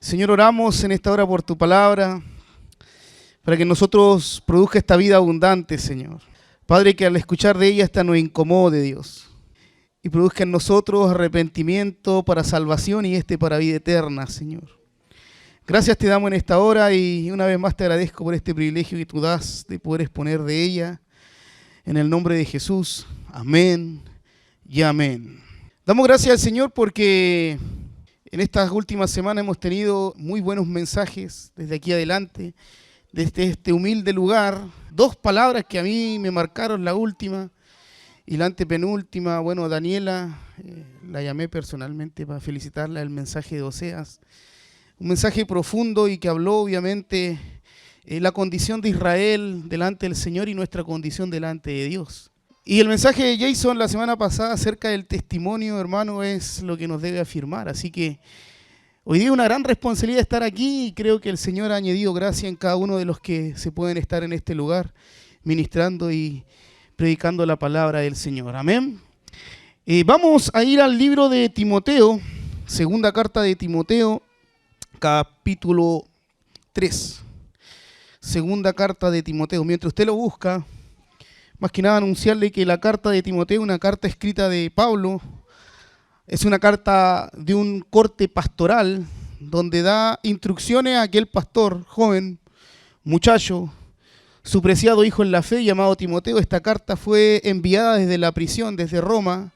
Señor, oramos en esta hora por tu palabra, para que en nosotros produzca esta vida abundante, Señor. Padre, que al escuchar de ella esta nos incomode, Dios, y produzca en nosotros arrepentimiento para salvación y para vida eterna, Señor. Gracias te damos en esta hora y una vez más te agradezco por este privilegio que tú das de poder exponer de ella. En el nombre de Jesús, amén y amén. Damos gracias al Señor porque en estas últimas semanas hemos tenido muy buenos mensajes desde aquí adelante, desde este humilde lugar. Dos palabras que a mí me marcaron, la última y la antepenúltima. Bueno, Daniela, la llamé personalmente para felicitarla el mensaje de Oseas. Un mensaje profundo y que habló obviamente la condición de Israel delante del Señor y nuestra condición delante de Dios. Y el mensaje de Jason la semana pasada acerca del testimonio, hermano, es lo que nos debe afirmar. Así que hoy día una gran responsabilidad estar aquí y creo que el Señor ha añadido gracia en cada uno de los que se pueden estar en este lugar ministrando y predicando la palabra del Señor. Amén. Vamos a ir al libro de Timoteo, segunda carta de Timoteo, capítulo 3. Segunda carta de Timoteo. Mientras usted lo busca, más que nada anunciarle que la carta de Timoteo, una carta escrita de Pablo, es una carta de un corte pastoral donde da instrucciones a aquel pastor joven, muchacho, su preciado hijo en la fe llamado Timoteo. Esta carta fue enviada desde la prisión, desde Roma,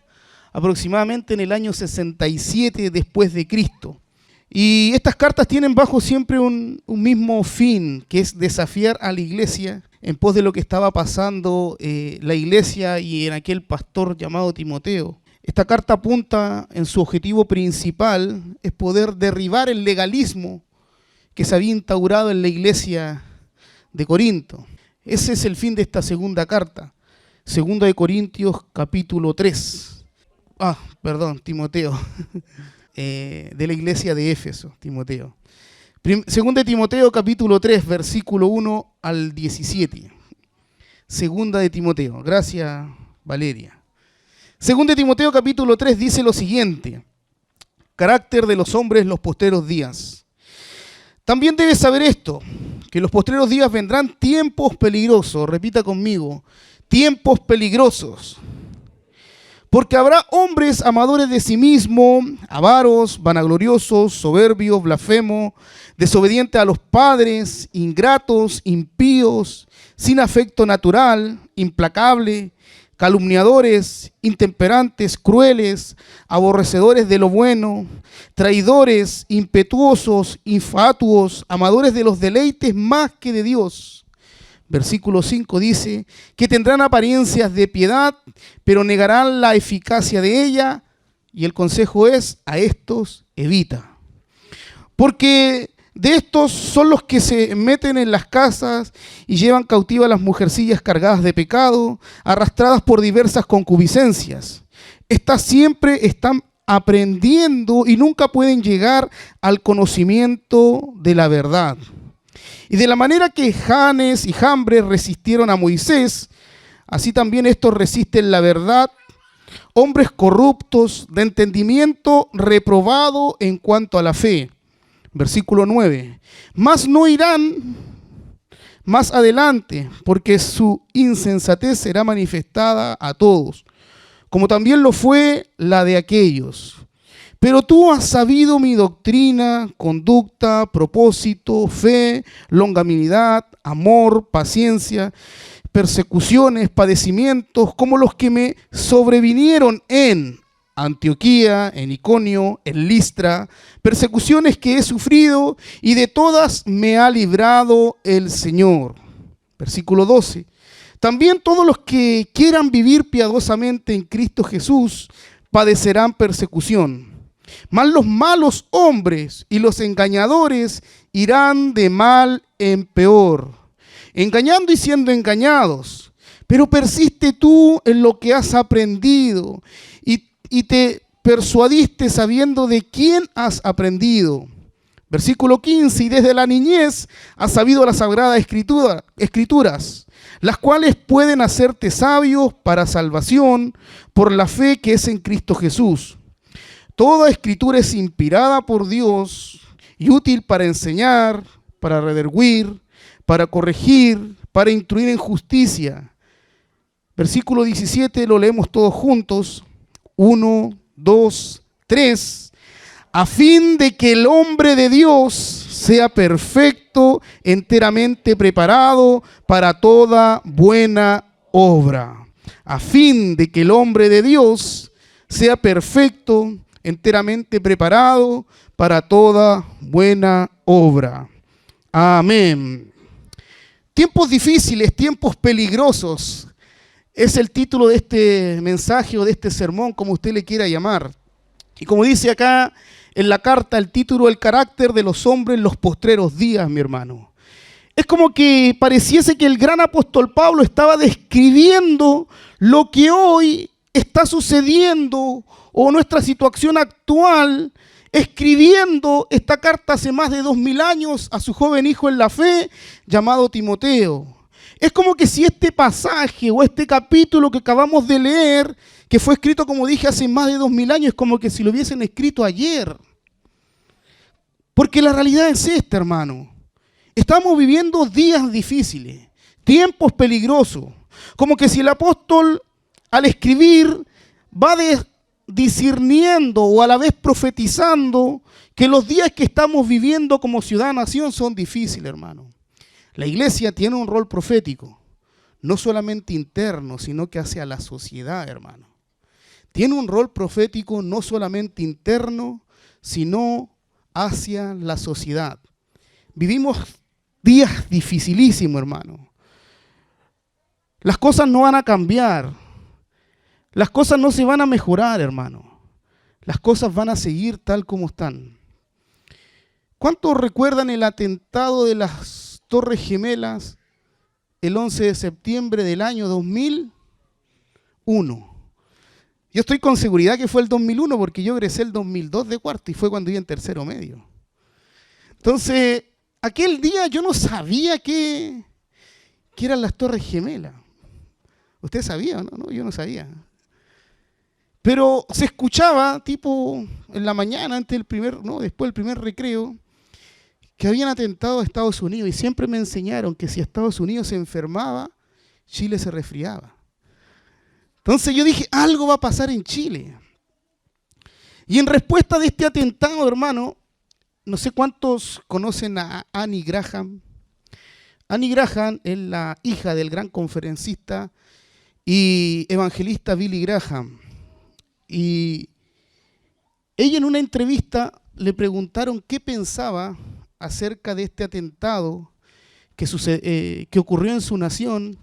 aproximadamente en el año 67 después de Cristo. Y estas cartas tienen bajo siempre un mismo fin, que es desafiar a la iglesia en pos de lo que estaba pasando la iglesia y en aquel pastor llamado Timoteo. Esta carta apunta en su objetivo principal, es poder derribar el legalismo que se había instaurado en la iglesia de Corinto. Ese es el fin de esta segunda carta, segunda de Corintios capítulo 3. Timoteo. De la iglesia de Éfeso, Timoteo. Segunda de Timoteo capítulo 3, versículo 1 al 17. Segunda de Timoteo. Gracias, Valeria. Segunda de Timoteo capítulo 3 dice lo siguiente: carácter de los hombres los postreros días. También debes saber esto, que en los postreros días vendrán tiempos peligrosos. Repita conmigo: tiempos peligrosos. Porque habrá hombres amadores de sí mismos, avaros, vanagloriosos, soberbios, blasfemos, desobedientes a los padres, ingratos, impíos, sin afecto natural, implacables, calumniadores, intemperantes, crueles, aborrecedores de lo bueno, traidores, impetuosos, infatuos, amadores de los deleites más que de Dios. Versículo 5 dice que tendrán apariencias de piedad, pero negarán la eficacia de ella, y el consejo es: a estos evita. Porque de estos son los que se meten en las casas y llevan cautivas a las mujercillas cargadas de pecado, arrastradas por diversas concupiscencias. Estas siempre están aprendiendo y nunca pueden llegar al conocimiento de la verdad. Y de la manera que Janes y Jambres resistieron a Moisés, así también estos resisten la verdad, hombres corruptos, de entendimiento reprobado en cuanto a la fe. Versículo 9. Mas no irán más adelante, porque su insensatez será manifestada a todos, como también lo fue la de aquellos. Pero tú has sabido mi doctrina, conducta, propósito, fe, longanimidad, amor, paciencia, persecuciones, padecimientos, como los que me sobrevinieron en Antioquía, en Iconio, en Listra, persecuciones que he sufrido y de todas me ha librado el Señor. Versículo 12. También todos los que quieran vivir piadosamente en Cristo Jesús padecerán persecución. Mas los malos hombres y los engañadores irán de mal en peor, engañando y siendo engañados. Pero persiste tú en lo que has aprendido y te persuadiste sabiendo de quién has aprendido. Versículo 15, y desde la niñez has sabido las sagradas escrituras, las cuales pueden hacerte sabios para salvación por la fe que es en Cristo Jesús. Toda escritura es inspirada por Dios y útil para enseñar, para redarguir, para corregir, para instruir en justicia. Versículo 17, lo leemos todos juntos. 1, 2, 3. A fin de que el hombre de Dios sea perfecto, enteramente preparado para toda buena obra. A fin de que el hombre de Dios sea perfecto, enteramente preparado para toda buena obra. Amén. Tiempos difíciles, tiempos peligrosos, es el título de este mensaje o de este sermón, como usted le quiera llamar. Y como dice acá en la carta, el título, el carácter de los hombres en los postreros días, mi hermano. Es como que pareciese que el gran apóstol Pablo estaba describiendo lo que hoy está sucediendo o nuestra situación actual, escribiendo esta carta hace más de 2000 años a su joven hijo en la fe llamado Timoteo. Es como que si este pasaje o este capítulo que acabamos de leer, que fue escrito, como dije, hace más de 2000 años, es como que si lo hubiesen escrito ayer. Porque la realidad es esta, hermano. Estamos viviendo días difíciles, tiempos peligrosos. Como que si el apóstol, al escribir, va discerniendo o a la vez profetizando que los días que estamos viviendo como ciudad-nación son difíciles, hermano. La iglesia tiene un rol profético, no solamente interno, sino que hacia la sociedad, hermano. Tiene un rol profético no solamente interno, sino hacia la sociedad. Vivimos días dificilísimos, hermano. Las cosas no van a cambiar. Las cosas no se van a mejorar, hermano. Las cosas van a seguir tal como están. ¿Cuántos recuerdan el atentado de las Torres Gemelas el 11 de septiembre del año 2001? Yo estoy con seguridad que fue el 2001 porque yo egresé el 2002 de cuarto y fue cuando iba en tercero medio. Entonces, aquel día yo no sabía qué eran las Torres Gemelas. ¿Usted sabía? No, yo no sabía. Pero se escuchaba, tipo en la mañana, después del primer recreo, que habían atentado a Estados Unidos y siempre me enseñaron que si Estados Unidos se enfermaba, Chile se resfriaba. Entonces yo dije, algo va a pasar en Chile. Y en respuesta de este atentado, hermano, no sé cuántos conocen a Annie Graham. Annie Graham es la hija del gran conferencista y evangelista Billy Graham. Y ella en una entrevista le preguntaron qué pensaba acerca de este atentado que ocurrió en su nación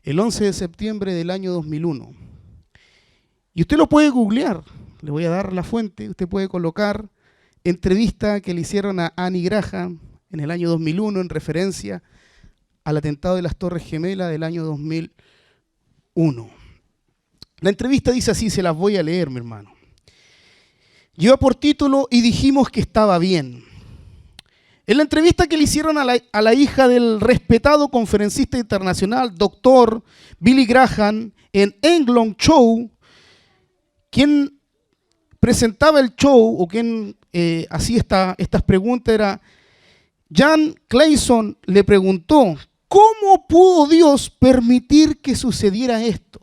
el 11 de septiembre del año 2001. Y usted lo puede googlear, le voy a dar la fuente, usted puede colocar entrevista que le hicieron a Annie Graham en el año 2001 en referencia al atentado de las Torres Gemelas del año 2001. La entrevista dice así, se las voy a leer, mi hermano. Lleva por título "Y dijimos que estaba bien". En la entrevista que le hicieron a la hija del respetado conferencista internacional, doctor Billy Graham, en England Show, quien presentaba el show o quien hacía estas preguntas era Jan Clayson, le preguntó, ¿cómo pudo Dios permitir que sucediera esto?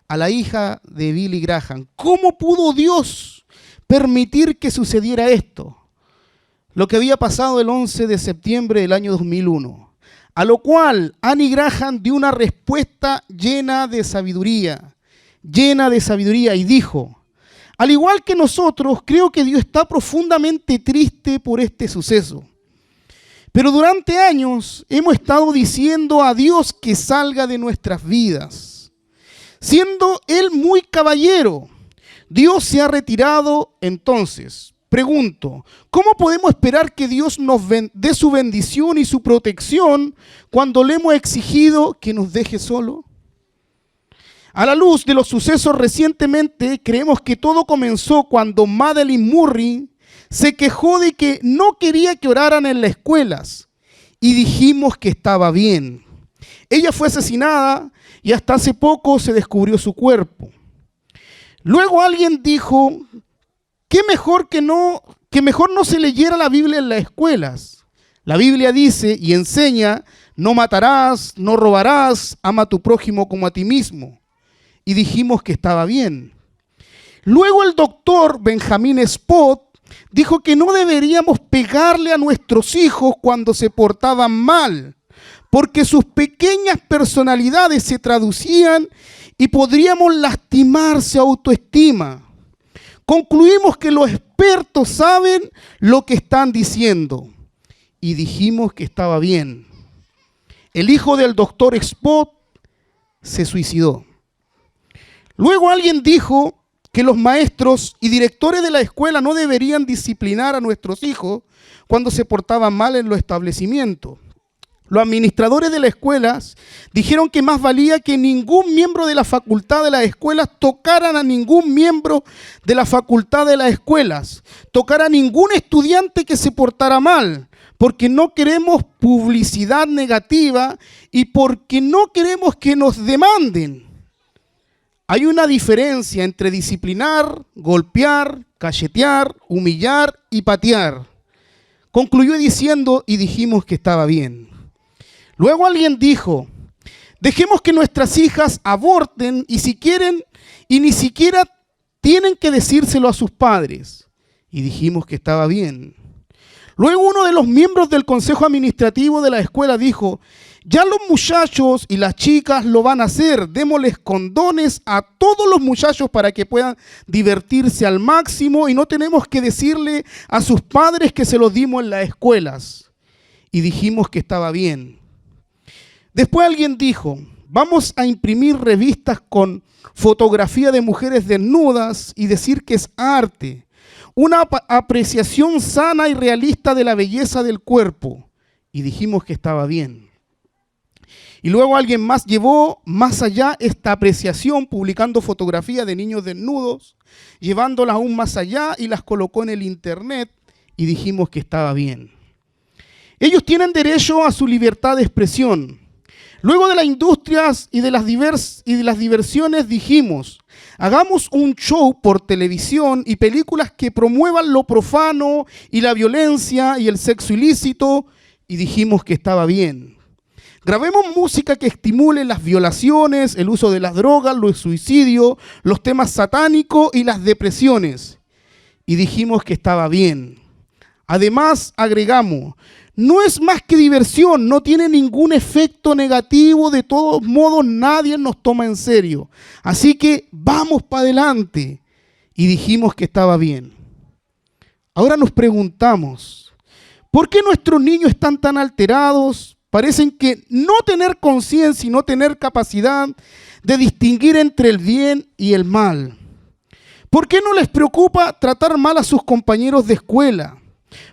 A la hija de Billy Graham, ¿cómo pudo Dios permitir que sucediera esto? Lo que había pasado el 11 de septiembre del año 2001. A lo cual Annie Graham dio una respuesta llena de sabiduría y dijo, al igual que nosotros, creo que Dios está profundamente triste por este suceso. Pero durante años hemos estado diciendo a Dios que salga de nuestras vidas. Siendo Él muy caballero, Dios se ha retirado entonces. Pregunto, ¿cómo podemos esperar que Dios nos dé su bendición y su protección cuando le hemos exigido que nos deje solo? A la luz de los sucesos recientemente, creemos que todo comenzó cuando Madeleine Murray se quejó de que no quería que oraran en las escuelas y dijimos que estaba bien. Ella fue asesinada y hasta hace poco se descubrió su cuerpo. Luego alguien dijo, ¿qué mejor que no que mejor no se leyera la Biblia en las escuelas. La Biblia dice y enseña: no matarás, no robarás, ama a tu prójimo como a ti mismo. Y dijimos que estaba bien. Luego el doctor Benjamin Spot dijo que no deberíamos pegarle a nuestros hijos cuando se portaban mal, porque sus pequeñas personalidades se traducían y podríamos lastimar su autoestima. Concluimos que los expertos saben lo que están diciendo y dijimos que estaba bien. El hijo del doctor Spot se suicidó. Luego alguien dijo que los maestros y directores de la escuela no deberían disciplinar a nuestros hijos cuando se portaban mal en los establecimientos. Los administradores de las escuelas dijeron que más valía que ningún miembro de la facultad de las escuelas tocaran a ningún miembro de la facultad de las escuelas, tocar a ningún estudiante que se portara mal, porque no queremos publicidad negativa y porque no queremos que nos demanden. Hay una diferencia entre disciplinar, golpear, cachetear, humillar y patear. Concluyó diciendo y dijimos que estaba bien. Luego alguien dijo: dejemos que nuestras hijas aborten y si quieren, y ni siquiera tienen que decírselo a sus padres. Y dijimos que estaba bien. Luego uno de los miembros del consejo administrativo de la escuela dijo: ya los muchachos y las chicas lo van a hacer, démosles condones a todos los muchachos para que puedan divertirse al máximo y no tenemos que decirle a sus padres que se los dimos en las escuelas. Y dijimos que estaba bien. Después alguien dijo: vamos a imprimir revistas con fotografía de mujeres desnudas y decir que es arte, una apreciación sana y realista de la belleza del cuerpo. Y dijimos que estaba bien. Y luego alguien más llevó más allá esta apreciación publicando fotografías de niños desnudos, llevándolas aún más allá y las colocó en el internet y dijimos que estaba bien. Ellos tienen derecho a su libertad de expresión. Luego de las industrias y de las diversiones dijimos: hagamos un show por televisión y películas que promuevan lo profano y la violencia y el sexo ilícito y dijimos que estaba bien. Grabemos música que estimule las violaciones, el uso de las drogas, los suicidios, los temas satánicos y las depresiones. Y dijimos que estaba bien. Además, agregamos: no es más que diversión, no tiene ningún efecto negativo, de todos modos nadie nos toma en serio. Así que vamos para adelante. Y dijimos que estaba bien. Ahora nos preguntamos: ¿por qué nuestros niños están tan alterados? Parecen que no tener conciencia y no tener capacidad de distinguir entre el bien y el mal. ¿Por qué no les preocupa tratar mal a sus compañeros de escuela?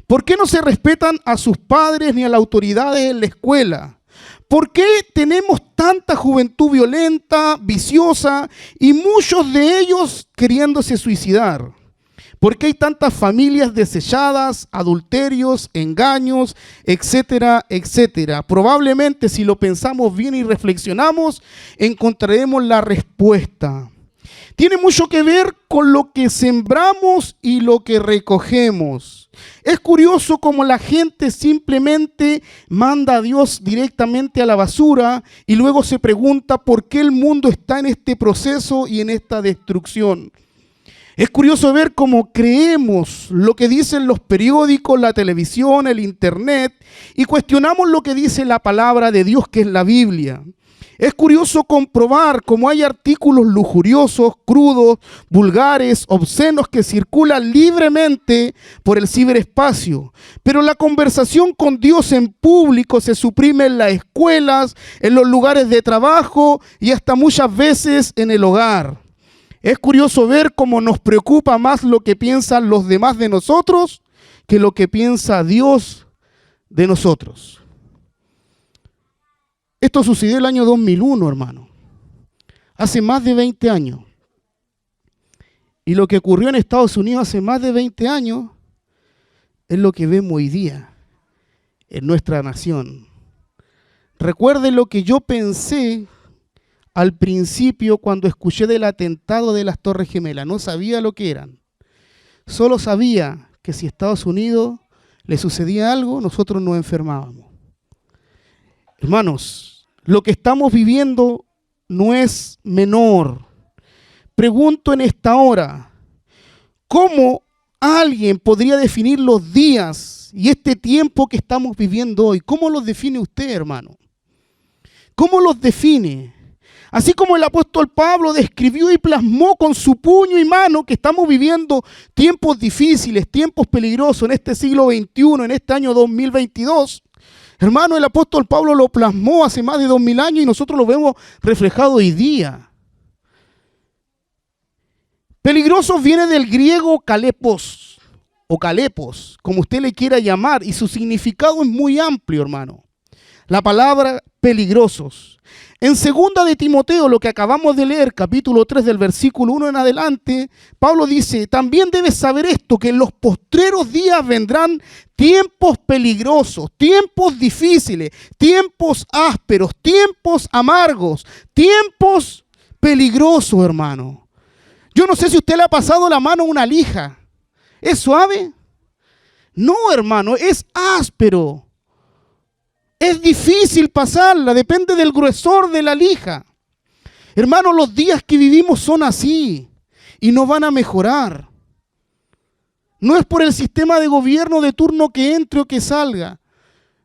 ¿Por qué no se respetan a sus padres ni a las autoridades en la escuela? ¿Por qué tenemos tanta juventud violenta, viciosa y muchos de ellos queriéndose suicidar? ¿Por qué hay tantas familias desechadas, adulterios, engaños, etcétera, etcétera? Probablemente si lo pensamos bien y reflexionamos, encontraremos la respuesta. Tiene mucho que ver con lo que sembramos y lo que recogemos. Es curioso cómo la gente simplemente manda a Dios directamente a la basura y luego se pregunta por qué el mundo está en este proceso y en esta destrucción. Es curioso ver cómo creemos lo que dicen los periódicos, la televisión, el internet y cuestionamos lo que dice la palabra de Dios, que es la Biblia. Es curioso comprobar cómo hay artículos lujuriosos, crudos, vulgares, obscenos que circulan libremente por el ciberespacio. Pero la conversación con Dios en público se suprime en las escuelas, en los lugares de trabajo y hasta muchas veces en el hogar. Es curioso ver cómo nos preocupa más lo que piensan los demás de nosotros que lo que piensa Dios de nosotros. Esto sucedió el año 2001, hermano. Hace más de 20 años. Y lo que ocurrió en Estados Unidos hace más de 20 años es lo que vemos hoy día en nuestra nación. Recuerden lo que yo pensé al principio cuando escuché del atentado de las Torres Gemelas. No sabía lo que eran. Solo sabía que si a Estados Unidos le sucedía algo, nosotros nos enfermábamos. Hermanos, lo que estamos viviendo no es menor. Pregunto en esta hora, ¿cómo alguien podría definir los días y este tiempo que estamos viviendo hoy? ¿Cómo los define usted, hermano? ¿Cómo los define? Así como el apóstol Pablo describió y plasmó con su puño y mano que estamos viviendo tiempos difíciles, tiempos peligrosos en este siglo XXI, en este año 2022. Hermano, el apóstol Pablo lo plasmó hace más de 2000 años y nosotros lo vemos reflejado hoy día. Peligrosos viene del griego kalepos o kalepos, como usted le quiera llamar, y su significado es muy amplio, hermano. La palabra peligrosos. En 2 de Timoteo, lo que acabamos de leer, capítulo 3 del versículo 1 en adelante, Pablo dice, también debes saber esto, que en los postreros días vendrán tiempos peligrosos, tiempos difíciles, tiempos ásperos, tiempos amargos, tiempos peligrosos, hermano. Yo no sé si usted le ha pasado la mano a una lija. ¿Es suave? No, hermano, es áspero. Es difícil pasarla, depende del gruesor de la lija. Hermano, los días que vivimos son así y no van a mejorar. No es por el sistema de gobierno de turno que entre o que salga.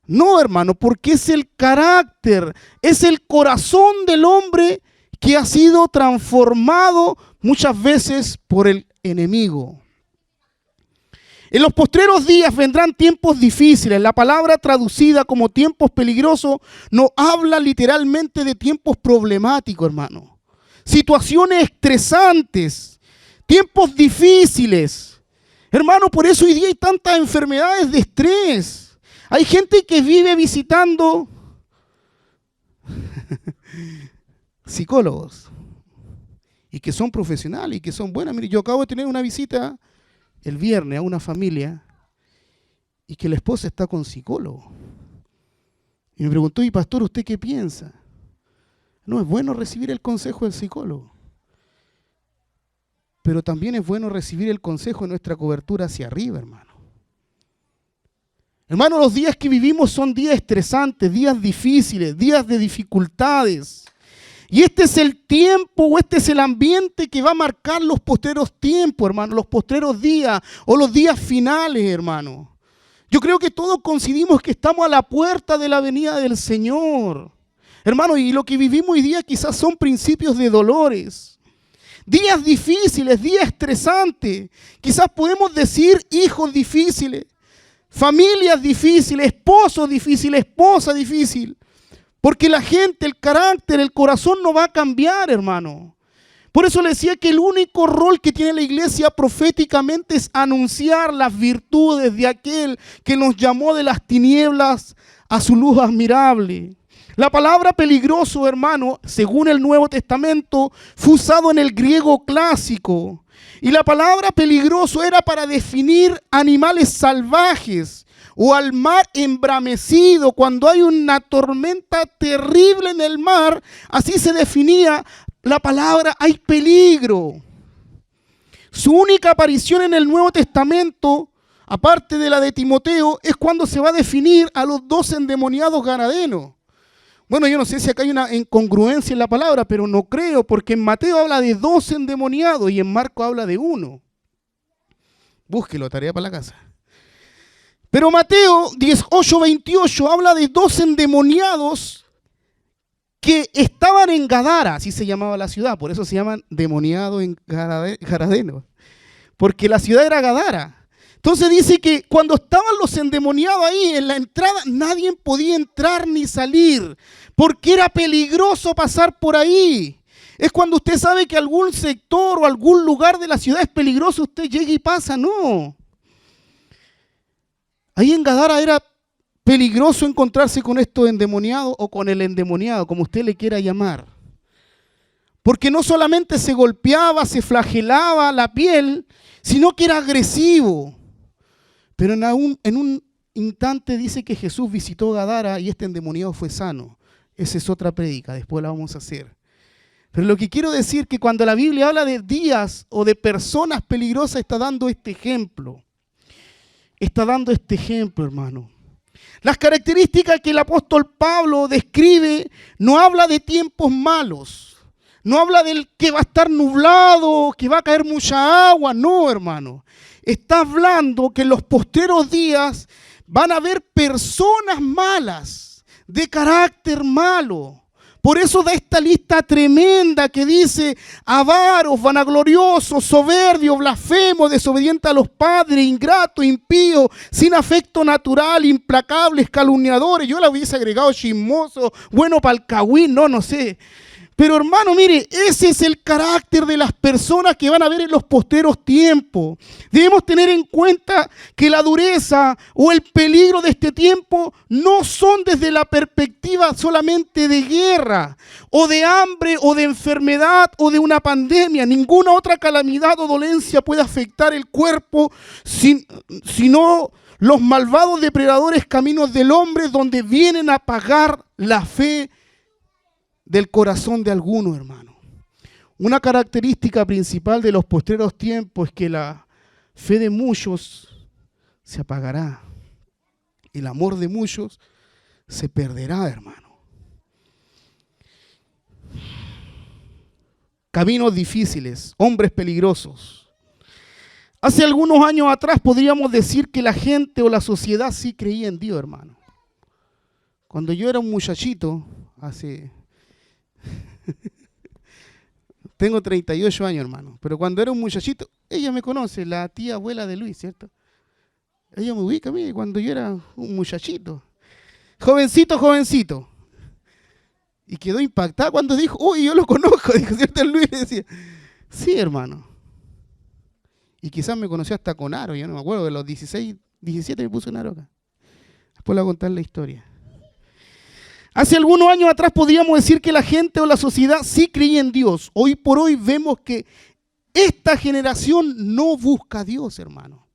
No, hermano, porque es el carácter, es el corazón del hombre que ha sido transformado muchas veces por el enemigo. En los postreros días vendrán tiempos difíciles. La palabra traducida como tiempos peligrosos no habla literalmente de tiempos problemáticos, hermano. Situaciones estresantes, tiempos difíciles. Hermano, por eso hoy día hay tantas enfermedades de estrés. Hay gente que vive visitando psicólogos y que son profesionales y que son buenas. Mire, yo acabo de tener una visita el viernes a una familia y que la esposa está con psicólogo. Y me preguntó, y pastor, ¿usted qué piensa? No, es bueno recibir el consejo del psicólogo, pero también es bueno recibir el consejo de nuestra cobertura hacia arriba, hermano. Hermano, los días que vivimos son días estresantes, días difíciles, días de dificultades. Y este es el tiempo o este es el ambiente que va a marcar los postreros tiempos, hermano, los postreros días o los días finales, hermano. Yo creo que todos coincidimos que estamos a la puerta de la venida del Señor. Hermano, y lo que vivimos hoy día quizás son principios de dolores. Días difíciles, días estresantes. Quizás podemos decir hijos difíciles, familias difíciles, esposos difíciles, esposa difícil. Porque la gente, el carácter, el corazón no va a cambiar, hermano. Por eso le decía que el único rol que tiene la iglesia proféticamente es anunciar las virtudes de aquel que nos llamó de las tinieblas a su luz admirable. La palabra peligroso, hermano, según el Nuevo Testamento, fue usado en el griego clásico. Y la palabra peligroso era para definir animales salvajes o al mar embramecido. Cuando hay una tormenta terrible en el mar, así se definía la palabra, hay peligro. Su única aparición en el Nuevo Testamento, aparte de la de Timoteo, es cuando se va a definir a los 2 endemoniados gadarenos. Bueno, yo no sé si acá hay una incongruencia en la palabra, pero no creo, porque en Mateo habla de 2 endemoniados y en Marco habla de 1. Búsquelo, tarea para la casa. Pero Mateo 18:28 habla de 2 endemoniados que estaban en Gadara, así se llamaba la ciudad, por eso se llaman demoniados en gadarenos, porque la ciudad era Gadara. Entonces dice que cuando estaban los endemoniados ahí en la entrada, nadie podía entrar ni salir, porque era peligroso pasar por ahí. Es cuando usted sabe que algún sector o algún lugar de la ciudad es peligroso, usted llega y pasa, no. Ahí en Gadara era peligroso encontrarse con estos endemoniados o con el endemoniado, como usted le quiera llamar. Porque no solamente se golpeaba, se flagelaba la piel, sino que era agresivo. Pero en un instante dice que Jesús visitó Gadara y este endemoniado fue sano. Esa es otra prédica, después la vamos a hacer. Pero lo que quiero decir es que cuando la Biblia habla de días o de personas peligrosas está dando este ejemplo. está dando este ejemplo, hermano. Las características que el apóstol Pablo describe no habla de tiempos malos, no habla del que va a estar nublado, que va a caer mucha agua, no, hermano. Está hablando que en los postreros días van a haber personas malas, de carácter malo. Por eso da esta lista tremenda que dice: avaros, vanagloriosos, soberbios, blasfemos, desobedientes a los padres, ingratos, impíos, sin afecto natural, implacables, calumniadores. Yo le hubiese agregado chismoso, bueno para el cagüín, no sé. Pero hermano, mire, ese es el carácter de las personas que van a ver en los postreros tiempos. Debemos tener en cuenta que la dureza o el peligro de este tiempo no son desde la perspectiva solamente de guerra, o de hambre, o de enfermedad, o de una pandemia. Ninguna otra calamidad o dolencia puede afectar el cuerpo, sino los malvados depredadores caminos del hombre, donde vienen a apagar la fe del corazón de algunos, hermano. Una característica principal de los postreros tiempos es que la fe de muchos se apagará y el amor de muchos se perderá, hermano. Caminos difíciles, hombres peligrosos. Hace algunos años atrás podríamos decir que la gente o la sociedad sí creía en Dios, hermano. Cuando yo era un muchachito, tengo 38 años, hermano, pero cuando era un muchachito, ella me conoce, la tía abuela de Luis, ¿cierto? Ella me ubica a mí cuando yo era un muchachito, jovencito, y quedó impactada cuando dijo: uy, yo lo conozco, dijo, ¿cierto? Luis le decía: sí, hermano, y quizás me conoció hasta con aro, yo no me acuerdo, de los 16, 17 me puse un aro acá. Después le voy a contar la historia. Hace algunos años atrás podríamos decir que la gente o la sociedad sí creía en Dios. Hoy por hoy vemos que esta generación no busca a Dios, hermano.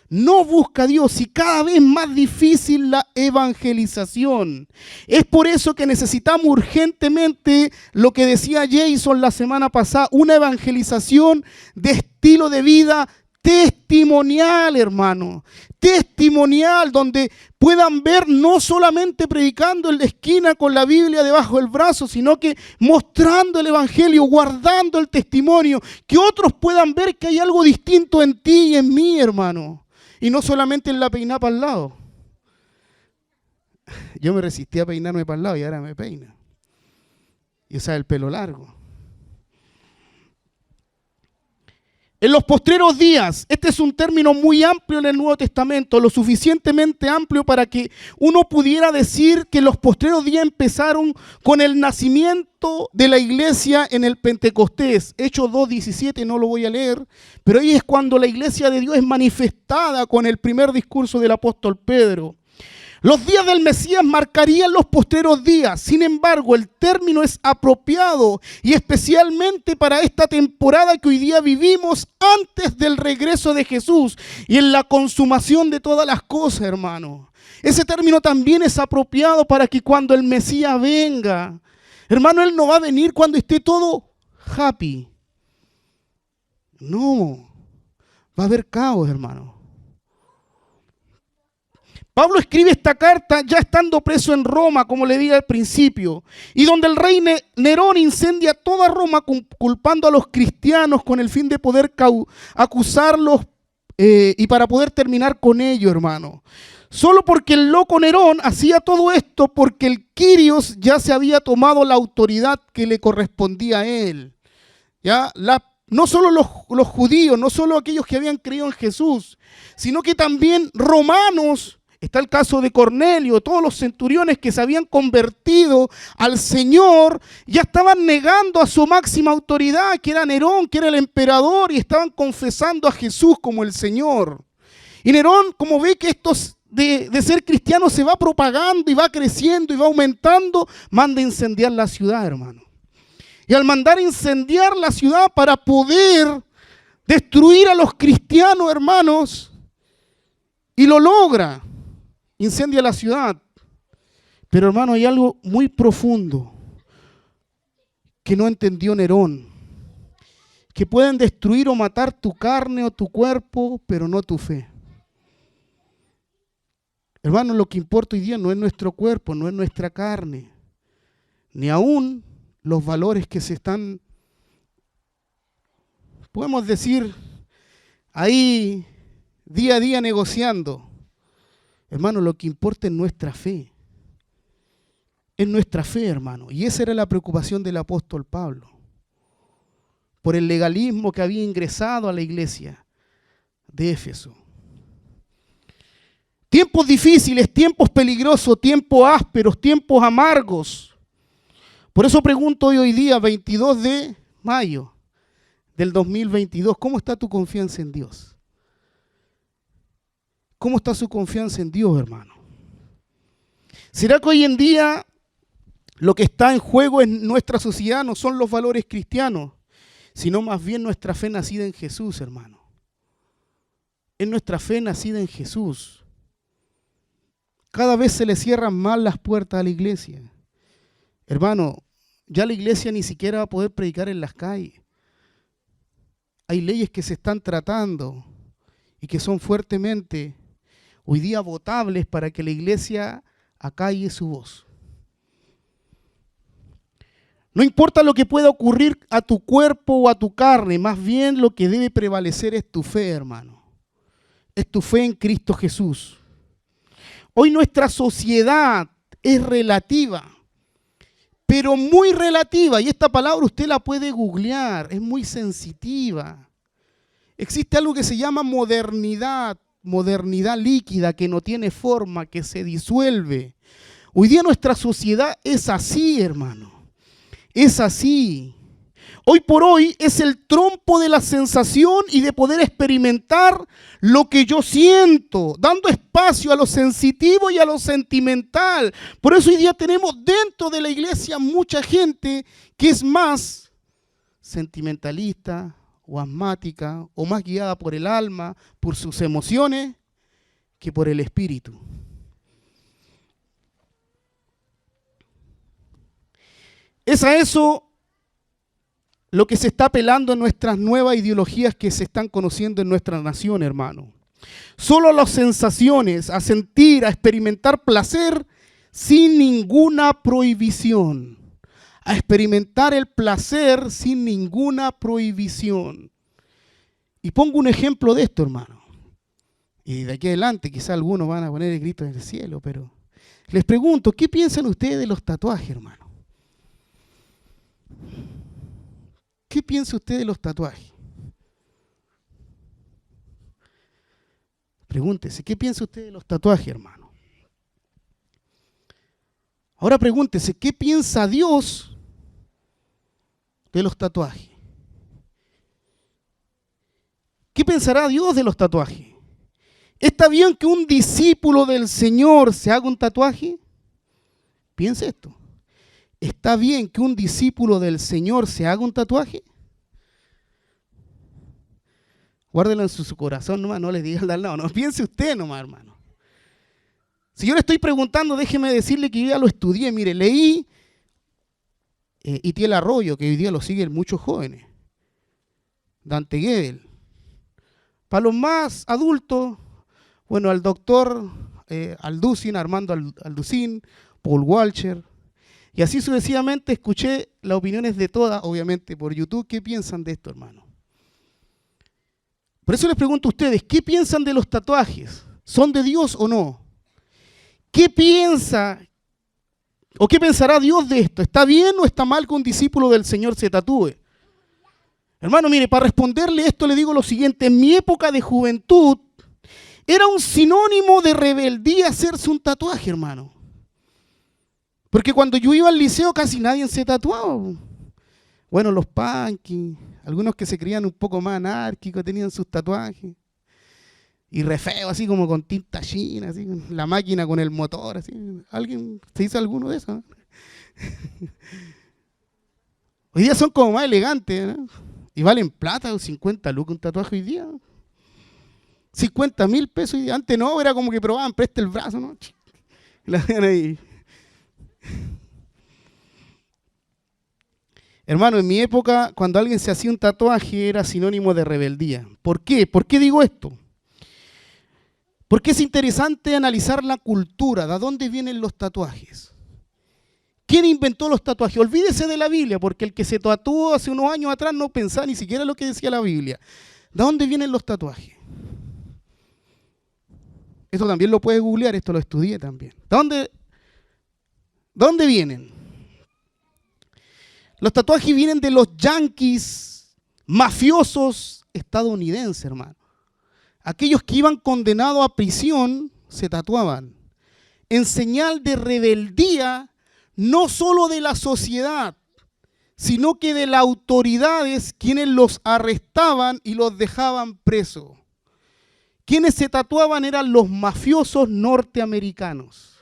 No busca a Dios, y cada vez más difícil la evangelización. Es por eso que necesitamos urgentemente lo que decía Jason la semana pasada, una evangelización de estilo de vida testimonial, hermano. Testimonial, donde puedan ver no solamente predicando en la esquina con la Biblia debajo del brazo, sino que mostrando el evangelio, guardando el testimonio, que otros puedan ver que hay algo distinto en ti y en mí, hermano, y no solamente en la peinada para el lado. Yo me resistí a peinarme para el lado y ahora me peino, y usar el pelo largo. En los postreros días, este es un término muy amplio en el Nuevo Testamento, lo suficientemente amplio para que uno pudiera decir que los postreros días empezaron con el nacimiento de la iglesia en el Pentecostés. Hechos 2:17, no lo voy a leer, pero ahí es cuando la iglesia de Dios es manifestada con el primer discurso del apóstol Pedro. Los días del Mesías marcarían los postreros días. Sin embargo, el término es apropiado y especialmente para esta temporada que hoy día vivimos antes del regreso de Jesús y en la consumación de todas las cosas, hermano. Ese término también es apropiado para que cuando el Mesías venga, hermano, Él no va a venir cuando esté todo happy. No, va a haber caos, hermano. Pablo escribe esta carta ya estando preso en Roma, como le dije al principio, y donde el rey Nerón incendia toda Roma culpando a los cristianos con el fin de poder acusarlos y para poder terminar con ellos, hermano. Solo porque el loco Nerón hacía todo esto porque el Quirios ya se había tomado la autoridad que le correspondía a él. ¿Ya? No solo los judíos, no solo aquellos que habían creído en Jesús, sino que también romanos. Está el caso de Cornelio, todos los centuriones que se habían convertido al Señor, ya estaban negando a su máxima autoridad, que era Nerón, que era el emperador, y estaban confesando a Jesús como el Señor. Y Nerón, como ve que esto de ser cristiano se va propagando y va creciendo y va aumentando, manda incendiar la ciudad, hermano. Y al mandar incendiar la ciudad para poder destruir a los cristianos, hermanos, y lo logra. Incendia la ciudad. Pero hermano, hay algo muy profundo que no entendió Nerón. Que pueden destruir o matar tu carne o tu cuerpo, pero no tu fe. Hermano, lo que importa hoy día no es nuestro cuerpo, no es nuestra carne, ni aún los valores que se están, podemos decir, ahí día a día negociando. Hermano, lo que importa es nuestra fe. Es nuestra fe, hermano. Y esa era la preocupación del apóstol Pablo, por el legalismo que había ingresado a la iglesia de Éfeso. Tiempos difíciles, tiempos peligrosos, tiempos ásperos, tiempos amargos. Por eso pregunto hoy día, 22 de mayo del 2022, ¿cómo está tu confianza en Dios? ¿Cómo está su confianza en Dios, hermano? ¿Será que hoy en día lo que está en juego en nuestra sociedad no son los valores cristianos, sino más bien nuestra fe nacida en Jesús, hermano? Es nuestra fe nacida en Jesús. Cada vez se le cierran más las puertas a la iglesia. Hermano, ya la iglesia ni siquiera va a poder predicar en las calles. Hay leyes que se están tratando y que son fuertemente hoy día votables para que la iglesia acalle su voz. No importa lo que pueda ocurrir a tu cuerpo o a tu carne, más bien lo que debe prevalecer es tu fe, hermano. Es tu fe en Cristo Jesús. Hoy nuestra sociedad es relativa, pero muy relativa, y esta palabra usted la puede googlear, es muy sensitiva. Existe algo que se llama modernidad líquida, que no tiene forma, que se disuelve. Hoy día nuestra sociedad es así, hermano, es así. Hoy por hoy es el trompo de la sensación y de poder experimentar lo que yo siento, dando espacio a lo sensitivo y a lo sentimental. Por eso hoy día tenemos dentro de la iglesia mucha gente que es más sentimentalista o asmática o más guiada por el alma, por sus emociones, que por el espíritu. Es a eso lo que se está apelando en nuestras nuevas ideologías que se están conociendo en nuestra nación, hermano. Solo las sensaciones, a sentir, a experimentar placer sin ninguna prohibición. A experimentar el placer sin ninguna prohibición. Y pongo un ejemplo de esto, hermano. Y de aquí adelante quizá algunos van a poner el grito en el cielo, pero les pregunto, ¿qué piensan ustedes de los tatuajes, hermano? ¿Qué piensa usted de los tatuajes? Pregúntese, ¿qué piensa usted de los tatuajes, hermano? Ahora pregúntese, ¿qué piensa Dios de los tatuajes? ¿Qué pensará Dios de los tatuajes? ¿Está bien que un discípulo del Señor se haga un tatuaje? Piense esto. ¿Está bien que un discípulo del Señor se haga un tatuaje? Guárdelo en su corazón nomás, no le diga al lado, no piense usted nomás, hermano. Si yo le estoy preguntando, déjeme decirle que yo ya lo estudié. Mire, leí Itiel Arroyo, que hoy día lo siguen muchos jóvenes. Dante Gebel. Para los más adultos, bueno, al doctor Alducin, Armando Alducin, Paul Walcher. Y así sucesivamente escuché las opiniones de todas, obviamente por YouTube. ¿Qué piensan de esto, hermano? Por eso les pregunto a ustedes, ¿qué piensan de los tatuajes? ¿Son de Dios o no? ¿Qué piensa o qué pensará Dios de esto? ¿Está bien o está mal que un discípulo del Señor se tatúe? Hermano, mire, para responderle esto le digo lo siguiente. En mi época de juventud era un sinónimo de rebeldía hacerse un tatuaje, hermano. Porque cuando yo iba al liceo casi nadie se tatuaba. Bueno, los punkies, algunos que se creían un poco más anárquicos, tenían sus tatuajes. Y re feo, así como con tinta china, así, la máquina con el motor, así. ¿Alguien se hizo alguno de esos? Hoy día son como más elegantes, ¿no? Y valen plata, 50 lucas un tatuaje hoy día. 50.000 pesos hoy día. Antes no, era como que probaban, presta el brazo, ¿no? La dejan ahí. Hermano, en mi época, cuando alguien se hacía un tatuaje, era sinónimo de rebeldía. ¿Por qué? ¿Por qué digo esto? Porque es interesante analizar la cultura, ¿de dónde vienen los tatuajes? ¿Quién inventó los tatuajes? Olvídese de la Biblia, porque el que se tatuó hace unos años atrás no pensaba ni siquiera lo que decía la Biblia. ¿De dónde vienen los tatuajes? Esto también lo puedes googlear, esto lo estudié también. ¿De dónde vienen? Los tatuajes vienen de los yanquis mafiosos estadounidenses, hermano. Aquellos que iban condenados a prisión se tatuaban en señal de rebeldía, no solo de la sociedad, sino que de las autoridades quienes los arrestaban y los dejaban presos. Quienes se tatuaban eran los mafiosos norteamericanos.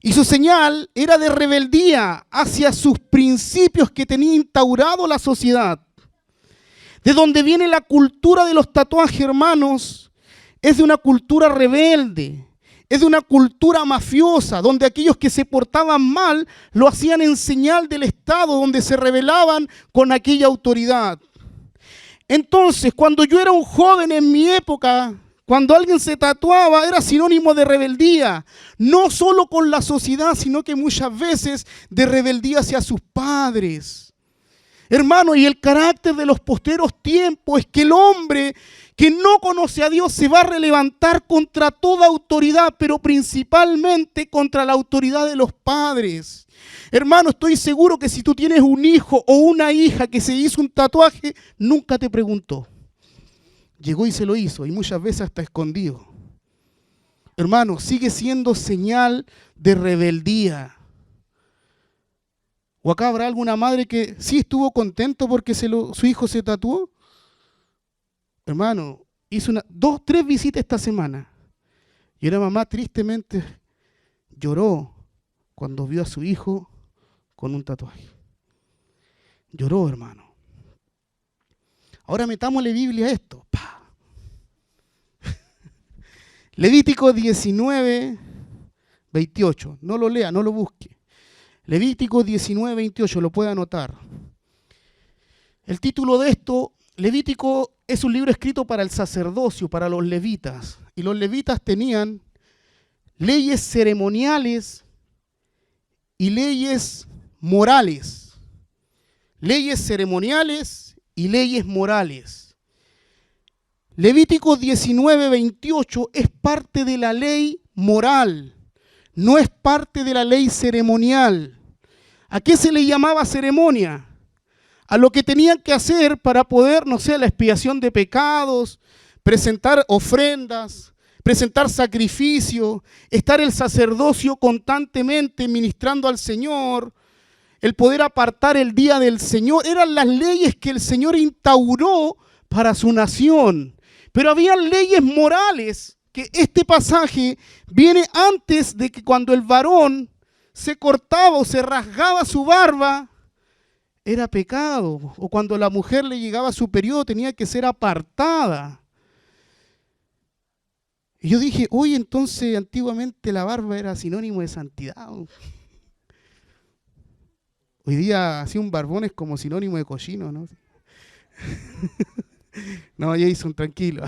Y su señal era de rebeldía hacia sus principios que tenía instaurado la sociedad. De donde viene la cultura de los tatuajes, hermanos, es de una cultura rebelde, es de una cultura mafiosa, donde aquellos que se portaban mal lo hacían en señal del Estado, donde se rebelaban con aquella autoridad. Entonces, cuando yo era un joven en mi época, cuando alguien se tatuaba, era sinónimo de rebeldía, no solo con la sociedad, sino que muchas veces de rebeldía hacia sus padres. Hermano, y el carácter de los posteros tiempos es que el hombre que no conoce a Dios se va a relevantar contra toda autoridad, pero principalmente contra la autoridad de los padres. Hermano, estoy seguro que si tú tienes un hijo o una hija que se hizo un tatuaje, nunca te preguntó. Llegó y se lo hizo, y muchas veces hasta escondido. Hermano, sigue siendo señal de rebeldía. ¿O acá habrá alguna madre que sí estuvo contento porque su hijo se tatuó? Hermano, hizo 2, 3 visitas esta semana. Y una mamá tristemente lloró cuando vio a su hijo con un tatuaje. Lloró, hermano. Ahora metámosle Biblia a esto. Levítico 19, 28. No lo lea, no lo busque. Levítico 19, 28, lo puede anotar. El título de esto, Levítico, es un libro escrito para el sacerdocio, para los levitas. Y los levitas tenían leyes ceremoniales y leyes morales. Leyes ceremoniales y leyes morales. Levítico 19, 28 es parte de la ley moral, no es parte de la ley ceremonial. ¿A qué se le llamaba ceremonia? A lo que tenían que hacer para poder, no sé, la expiación de pecados, presentar ofrendas, presentar sacrificio, estar el sacerdocio constantemente ministrando al Señor, el poder apartar el día del Señor. Eran las leyes que el Señor instauró para su nación. Pero había leyes morales, que este pasaje viene antes de que cuando el varón se cortaba o se rasgaba su barba, era pecado. O cuando la mujer le llegaba a su periodo tenía que ser apartada. Y yo dije, oye, entonces antiguamente la barba era sinónimo de santidad. Hoy día así un barbón es como sinónimo de cochino, ¿no? No, Jason, tranquilo.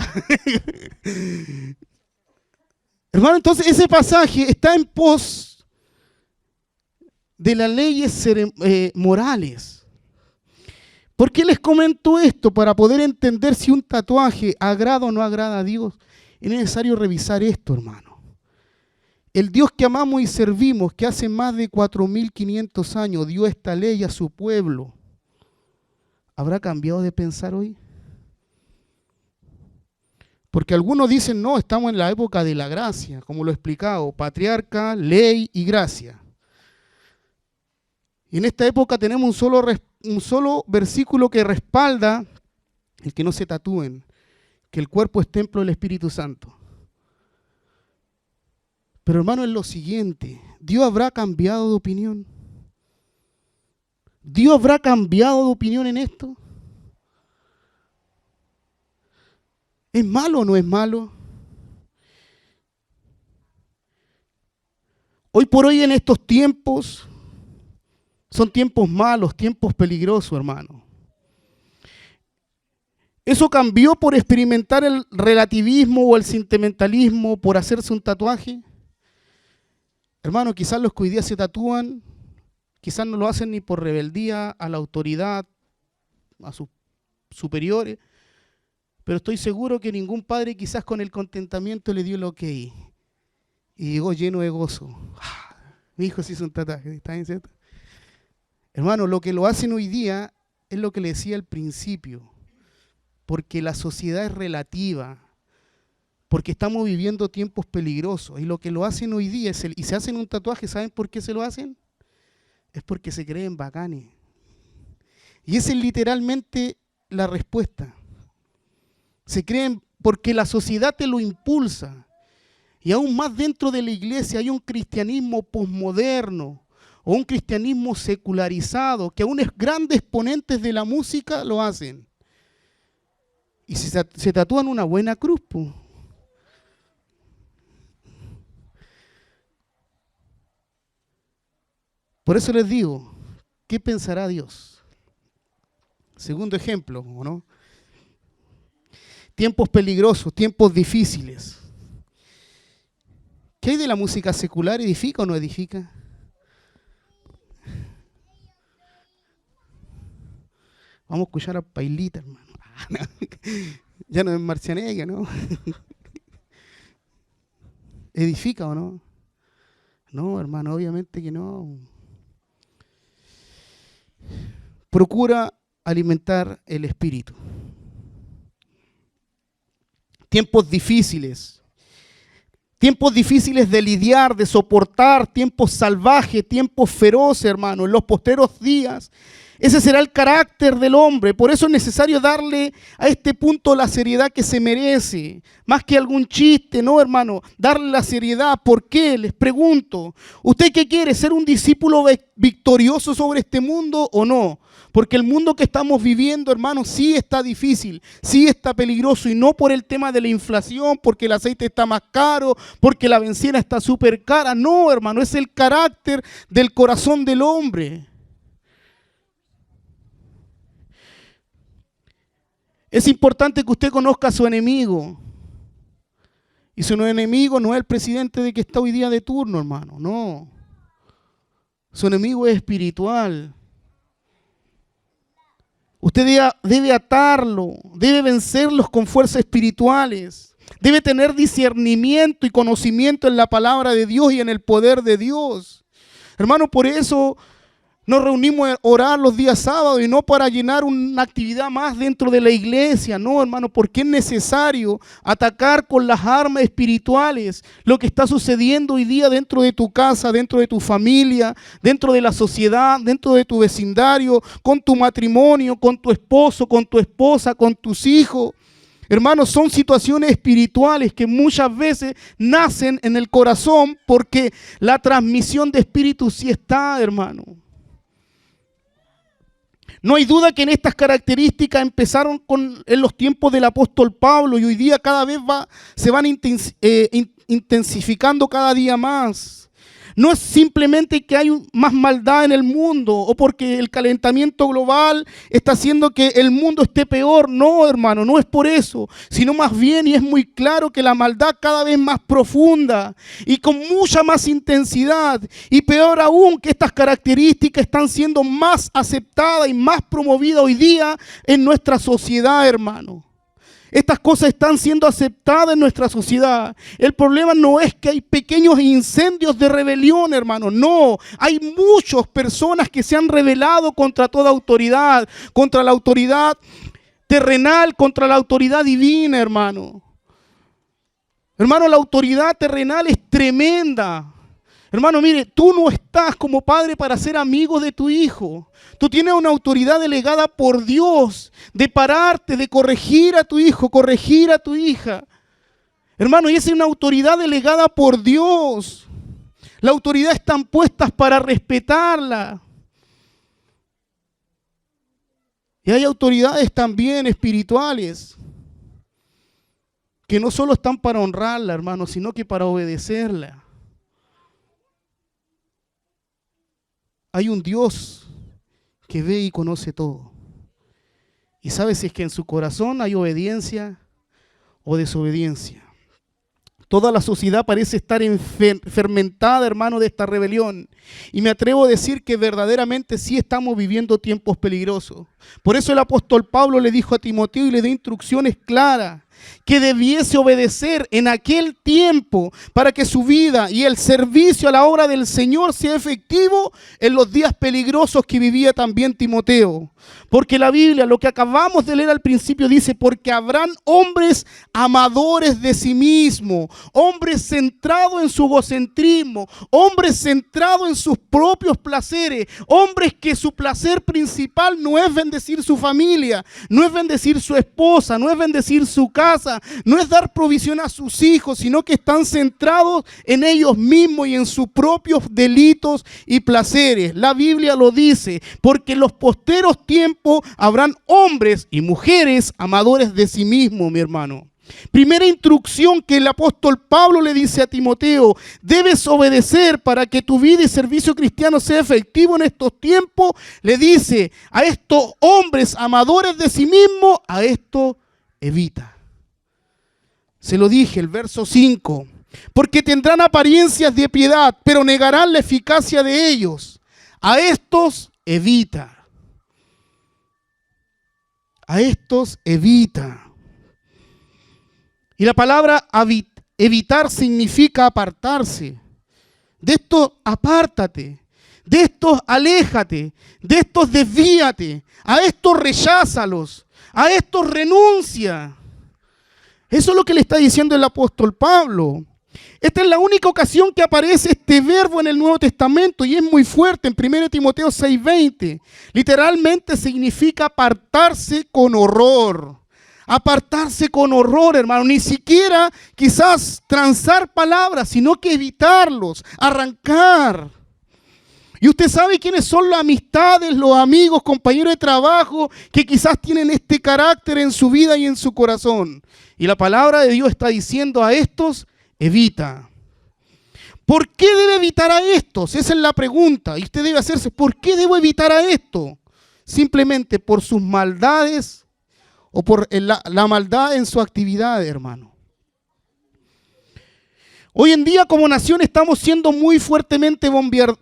Hermano, entonces ese pasaje está en pos de las leyes morales. ¿Por qué les comento esto? Para poder entender si un tatuaje agrada o no agrada a Dios. Es necesario revisar esto, hermano. El Dios que amamos y servimos, que hace más de 4.500 años dio esta ley a su pueblo, ¿habrá cambiado de pensar hoy? Porque algunos dicen, no, estamos en la época de la gracia, como lo he explicado, patriarca, ley y gracia. Y en esta época tenemos un solo versículo que respalda el que no se tatúen, que el cuerpo es templo del Espíritu Santo. Pero hermano, es lo siguiente, ¿Dios habrá cambiado de opinión? ¿Dios habrá cambiado de opinión en esto? ¿Es malo o no es malo? Hoy por hoy en estos tiempos, son tiempos malos, tiempos peligrosos, hermano. ¿Eso cambió por experimentar el relativismo o el sentimentalismo, por hacerse un tatuaje? Hermano, quizás los que hoy día se tatúan, quizás no lo hacen ni por rebeldía a la autoridad, a sus superiores, pero estoy seguro que ningún padre quizás con el contentamiento le dio el ok y llegó lleno de gozo. Mi hijo se hizo un tatuaje, ¿está bien, cierto? Hermano, lo que lo hacen hoy día es lo que le decía al principio, porque la sociedad es relativa, porque estamos viviendo tiempos peligrosos, y lo que lo hacen hoy día y se hacen un tatuaje, ¿saben por qué se lo hacen? Es porque se creen bacanes. Y esa es literalmente la respuesta. Se creen porque la sociedad te lo impulsa. Y aún más dentro de la iglesia hay un cristianismo posmoderno o un cristianismo secularizado que aún grandes exponentes de la música lo hacen. Y se tatúan una buena cruz, pues. Por eso les digo, ¿qué pensará Dios? Segundo ejemplo, ¿o no? Tiempos peligrosos, tiempos difíciles. ¿Qué hay de la música secular? ¿Edifica o no edifica? Vamos a escuchar a Pailita, hermano. Ya no es Marcianeque, ¿no? ¿Edifica o no? No, hermano, obviamente que no. Procura alimentar el espíritu. Tiempos difíciles de lidiar, de soportar, tiempos salvajes, tiempos feroces, hermano, en los posteros días. Ese será el carácter del hombre. Por eso es necesario darle a este punto la seriedad que se merece. Más que algún chiste, ¿no, hermano? Darle la seriedad. ¿Por qué? Les pregunto. ¿Usted qué quiere? ¿Ser un discípulo victorioso sobre este mundo o no? Porque el mundo que estamos viviendo, hermano, sí está difícil, sí está peligroso. Y no por el tema de la inflación, porque el aceite está más caro, porque la bencina está súper cara. No, hermano, es el carácter del corazón del hombre. Es importante que usted conozca a su enemigo. Y su enemigo no es el presidente de que está hoy día de turno, hermano, no. Su enemigo es espiritual. Usted debe atarlo, debe vencerlos con fuerzas espirituales. Debe tener discernimiento y conocimiento en la palabra de Dios y en el poder de Dios. Hermano, por eso nos reunimos a orar los días sábados y no para llenar una actividad más dentro de la iglesia, no, hermano, porque es necesario atacar con las armas espirituales lo que está sucediendo hoy día dentro de tu casa, dentro de tu familia, dentro de la sociedad, dentro de tu vecindario, con tu matrimonio, con tu esposo, con tu esposa, con tus hijos. Hermanos, son situaciones espirituales que muchas veces nacen en el corazón porque la transmisión de espíritu sí está, hermano. No hay duda que en estas características empezaron en los tiempos del apóstol Pablo y hoy día cada vez se van intensificando cada día más. No es simplemente que hay más maldad en el mundo o porque el calentamiento global está haciendo que el mundo esté peor. No, hermano, no es por eso, sino más bien, y es muy claro, que la maldad cada vez más profunda y con mucha más intensidad. Y peor aún, que estas características están siendo más aceptadas y más promovidas hoy día en nuestra sociedad, hermano. Estas cosas están siendo aceptadas en nuestra sociedad. El problema no es que hay pequeños incendios de rebelión, hermano. No, hay muchas personas que se han rebelado contra toda autoridad, contra la autoridad terrenal, contra la autoridad divina, hermano. Hermano, la autoridad terrenal es tremenda. Hermano, mire, tú no estás como padre para ser amigo de tu hijo. Tú tienes una autoridad delegada por Dios de pararte, de corregir a tu hijo, corregir a tu hija. Hermano, y esa es una autoridad delegada por Dios. La autoridad están puestas para respetarla. Y hay autoridades también espirituales que no solo están para honrarla, hermano, sino que para obedecerla. Hay un Dios que ve y conoce todo. y sabe si es que en su corazón hay obediencia o desobediencia. Toda la sociedad parece estar fermentada, hermano, de esta rebelión. Y me atrevo a decir que verdaderamente sí estamos viviendo tiempos peligrosos. Por eso el apóstol Pablo le dijo a Timoteo y le dio instrucciones claras que debiese obedecer en aquel tiempo para que su vida y el servicio a la obra del Señor sea efectivo en los días peligrosos que vivía también Timoteo. Porque la Biblia, lo que acabamos de leer al principio, dice: porque habrán hombres amadores de sí mismos, hombres centrados en su egocentrismo, hombres centrados en sus propios placeres, hombres que su placer principal no es bendecir su familia, no es bendecir su esposa, no es bendecir su casa, no es dar provisión a sus hijos, sino que están centrados en ellos mismos y en sus propios delitos y placeres. La Biblia lo dice: porque en los posteros tiempos habrán hombres y mujeres amadores de sí mismos, mi hermano. Primera instrucción que el apóstol Pablo le dice a Timoteo: debes obedecer para que tu vida y servicio cristiano sea efectivo en estos tiempos. Le dice a estos hombres amadores de sí mismos, a esto evita. Se lo dije, el verso 5. Porque tendrán apariencias de piedad, pero negarán la eficacia de ellos. A estos evita. A estos evita. Y la palabra evitar significa apartarse. De estos apártate. De estos aléjate. De estos desvíate. A estos recházalos. A estos renuncia. Eso es lo que le está diciendo el apóstol Pablo. Esta es la única ocasión que aparece este verbo en el Nuevo Testamento y es muy fuerte, en 1 Timoteo 6:20. Literalmente significa apartarse con horror. Apartarse con horror, hermano. Ni siquiera quizás transar palabras, sino que evitarlos, arrancar. Y usted sabe quiénes son las amistades, los amigos, compañeros de trabajo que quizás tienen este carácter en su vida y en su corazón. Y la palabra de Dios está diciendo: a estos evita. ¿Por qué debe evitar a estos? Esa es la pregunta. Y usted debe hacerse: ¿por qué debo evitar a esto? Simplemente por sus maldades o por la maldad en su actividad, hermano. Hoy en día como nación estamos siendo muy fuertemente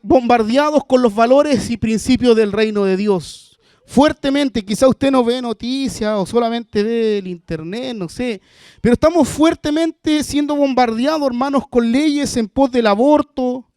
bombardeados con los valores y principios del reino de Dios. Fuertemente, quizá usted no ve noticias o solamente ve el internet, no sé. Pero estamos fuertemente siendo bombardeados, hermanos, con leyes en pos del aborto,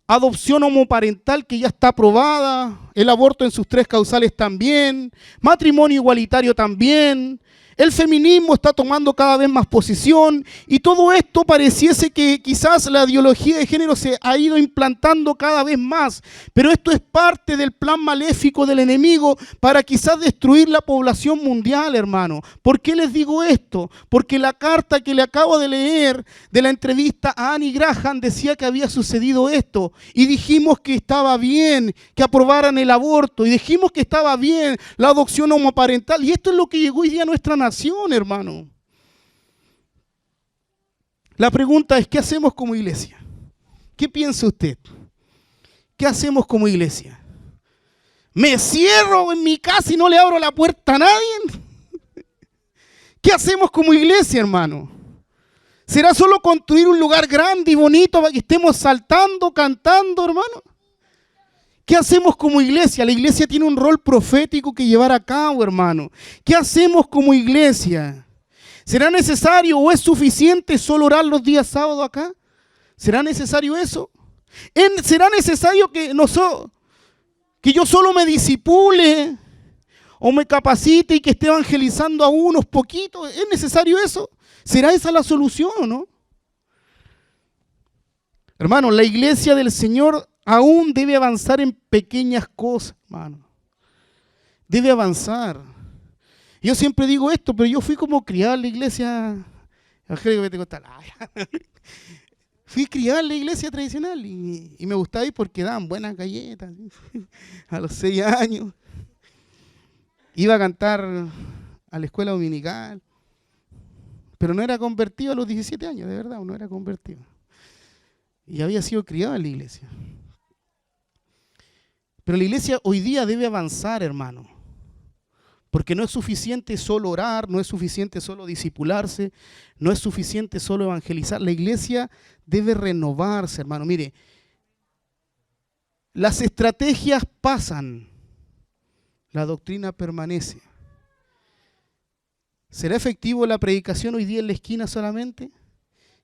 adopción homoparental que ya está aprobada, el aborto en sus 3 causales también, matrimonio igualitario también. El feminismo está tomando cada vez más posición y todo esto pareciese que quizás la ideología de género se ha ido implantando cada vez más, pero esto es parte del plan maléfico del enemigo para quizás destruir la población mundial, hermano. ¿Por qué les digo esto? Porque la carta que le acabo de leer de la entrevista a Annie Graham decía que había sucedido esto y dijimos que estaba bien que aprobaran el aborto y dijimos que estaba bien la adopción homoparental y esto es lo que llegó hoy día a nuestra nación, hermano. La pregunta es: ¿qué hacemos como iglesia? ¿Qué piensa usted? ¿Qué hacemos como iglesia? ¿Me cierro en mi casa y no le abro la puerta a nadie? ¿Qué hacemos como iglesia, hermano? ¿Será solo construir un lugar grande y bonito para que estemos saltando, cantando, hermano? ¿Qué hacemos como iglesia? La iglesia tiene un rol profético que llevar a cabo, hermano. ¿Qué hacemos como iglesia? ¿Será necesario o es suficiente solo orar los días sábados acá? ¿Será necesario eso? ¿Será necesario que yo solo me disipule o me capacite y que esté evangelizando a unos poquitos? ¿Es necesario eso? ¿Será esa la solución o no? Hermano, la iglesia del Señor aún debe avanzar en pequeñas cosas, hermano. Debe avanzar. Yo siempre digo esto, pero yo fui como criado en la iglesia fui criado en la iglesia tradicional y me gustaba ir porque daban buenas galletas. A los 6 años. Iba a cantar a la escuela dominical. Pero no era convertido a los 17 años, de verdad, no era convertido. Y había sido criado en la iglesia. Pero la iglesia hoy día debe avanzar, hermano. Porque no es suficiente solo orar, no es suficiente solo discipularse, no es suficiente solo evangelizar. La iglesia debe renovarse, hermano. Mire, las estrategias pasan, la doctrina permanece. ¿Será efectivo la predicación hoy día en la esquina solamente?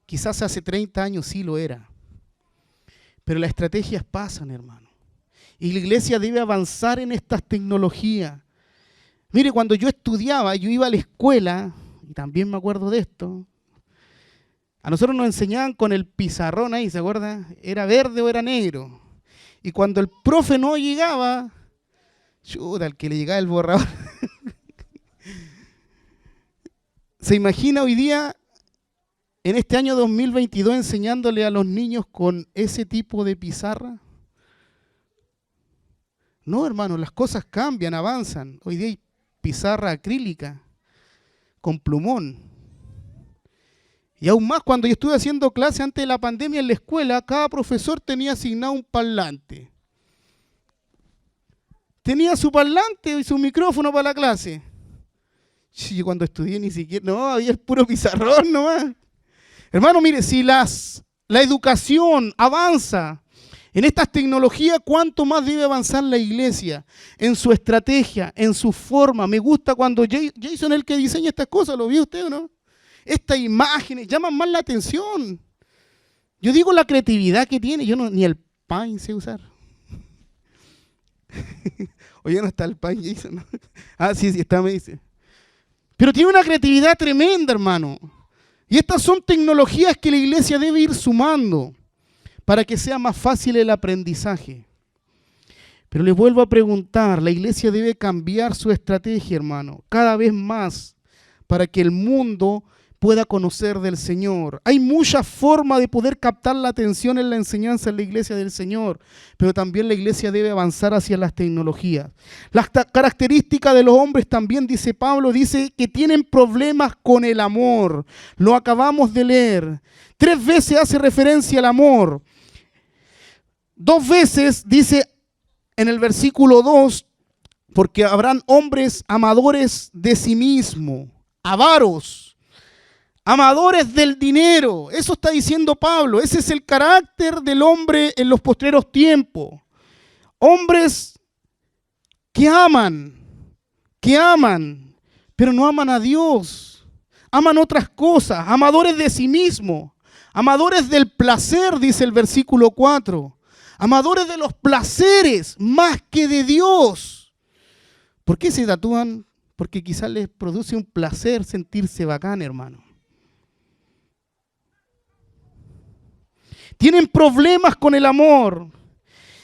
Quizás hace 30 años sí lo era. Pero las estrategias pasan, hermano. Y la iglesia debe avanzar en estas tecnologías. Mire, cuando yo estudiaba, yo iba a la escuela, y también me acuerdo de esto, a nosotros nos enseñaban con el pizarrón ahí, ¿se acuerda? Era verde o era negro. Y cuando el profe no llegaba, chuta, al que le llegaba el borrador. ¿Se imagina hoy día, en este año 2022, enseñándole a los niños con ese tipo de pizarra? No, hermano, las cosas cambian, avanzan. Hoy día hay pizarra acrílica con plumón. Y aún más, cuando yo estuve haciendo clase antes de la pandemia en la escuela, cada profesor tenía asignado un parlante. Tenía su parlante y su micrófono para la clase. Yo cuando estudié ni siquiera, no, había el puro pizarrón nomás. Hermano, mire, si la educación avanza en estas tecnologías, ¿cuánto más debe avanzar la iglesia? En su estrategia, en su forma. Me gusta cuando Jason es el que diseña estas cosas, ¿lo vio usted o no? Estas imágenes llaman más la atención. Yo digo la creatividad que tiene, yo no, ni el Paint sé usar. Oye, no está el Paint, Jason, ¿no? Ah, sí, está, me dice. Pero tiene una creatividad tremenda, hermano. Y estas son tecnologías que la iglesia debe ir sumando para que sea más fácil el aprendizaje. Pero les vuelvo a preguntar, la iglesia debe cambiar su estrategia, hermano, cada vez más para que el mundo pueda conocer del Señor. Hay muchas formas de poder captar la atención en la enseñanza en la iglesia del Señor, pero también la iglesia debe avanzar hacia las tecnologías. Las características de los hombres también, dice Pablo, dice que tienen problemas con el amor. Lo acabamos de leer. 3 veces hace referencia al amor. 2 veces dice en el versículo 2, porque habrán hombres amadores de sí mismo, avaros, amadores del dinero. Eso está diciendo Pablo. Ese es el carácter del hombre en los postreros tiempos. Hombres que aman, pero no aman a Dios. Aman otras cosas, amadores de sí mismo, amadores del placer, dice el versículo 4. Amadores de los placeres más que de Dios. ¿Por qué se tatúan? Porque quizás les produce un placer sentirse bacán, hermano. Tienen problemas con el amor.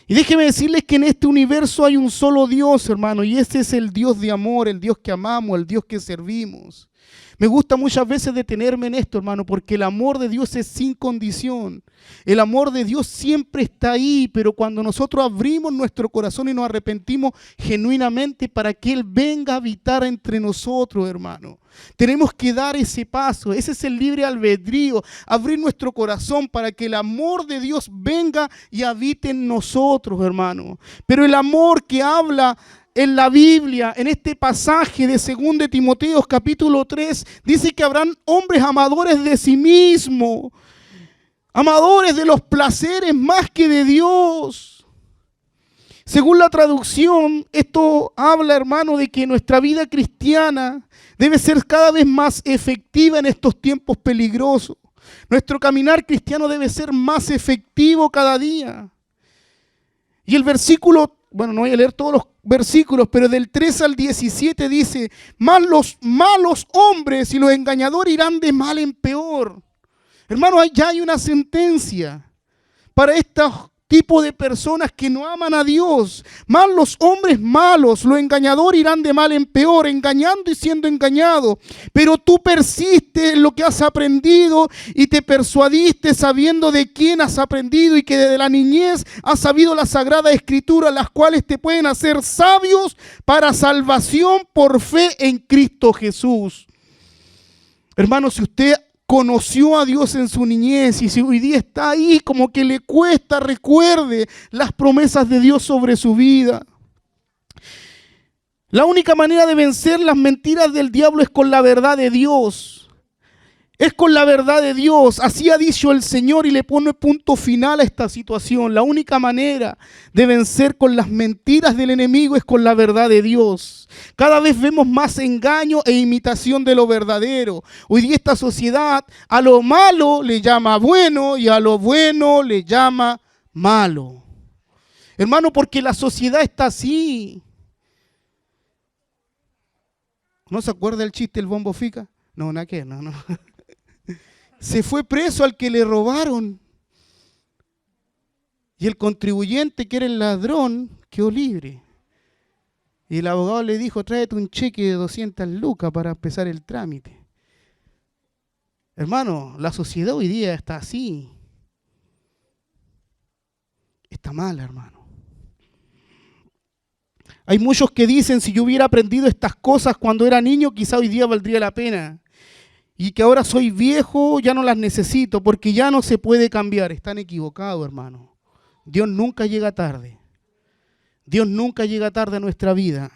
Y déjeme decirles que en este universo hay un solo Dios, hermano, y ese es el Dios de amor, el Dios que amamos, el Dios que servimos. Me gusta muchas veces detenerme en esto, hermano, porque el amor de Dios es sin condición. El amor de Dios siempre está ahí, pero cuando nosotros abrimos nuestro corazón y nos arrepentimos genuinamente para que Él venga a habitar entre nosotros, hermano. Tenemos que dar ese paso, ese es el libre albedrío, abrir nuestro corazón para que el amor de Dios venga y habite en nosotros, hermano. Pero el amor que habla en la Biblia, en este pasaje de 2 Timoteo capítulo 3, dice que habrán hombres amadores de sí mismos, amadores de los placeres más que de Dios. Según la traducción, esto habla, hermano, de que nuestra vida cristiana debe ser cada vez más efectiva en estos tiempos peligrosos. Nuestro caminar cristiano debe ser más efectivo cada día. Y el versículo, bueno, no voy a leer todos los versículos, pero del 3 al 17 dice, más los malos hombres y los engañadores irán de mal en peor. Hermano, ya hay una sentencia para estos tipos de personas que no aman a Dios. Más los hombres malos, los engañadores irán de mal en peor, engañando y siendo engañados. Pero tú persistes en lo que has aprendido y te persuadiste sabiendo de quién has aprendido y que desde la niñez has sabido la Sagrada Escritura, las cuales te pueden hacer sabios para salvación por fe en Cristo Jesús. Hermano, si usted conoció a Dios en su niñez y si hoy día está ahí como que le cuesta, recuerde las promesas de Dios sobre su vida. La única manera de vencer las mentiras del diablo es con la verdad de Dios. Es con la verdad de Dios. Así ha dicho el Señor y le pone punto final a esta situación. La única manera de vencer con las mentiras del enemigo es con la verdad de Dios. Cada vez vemos más engaño e imitación de lo verdadero. Hoy día esta sociedad a lo malo le llama bueno y a lo bueno le llama malo. Hermano, porque la sociedad está así. ¿No se acuerda el chiste del bombo fica? No, nada que, no. Se fue preso al que le robaron. Y el contribuyente, que era el ladrón, quedó libre. Y el abogado le dijo, tráete un cheque de 200 lucas para empezar el trámite. Hermano, la sociedad hoy día está así. Está mal, hermano. Hay muchos que dicen, si yo hubiera aprendido estas cosas cuando era niño, quizá hoy día valdría la pena. Y que ahora soy viejo, ya no las necesito, porque ya no se puede cambiar. Están equivocados, hermano. Dios nunca llega tarde. Dios nunca llega tarde a nuestra vida.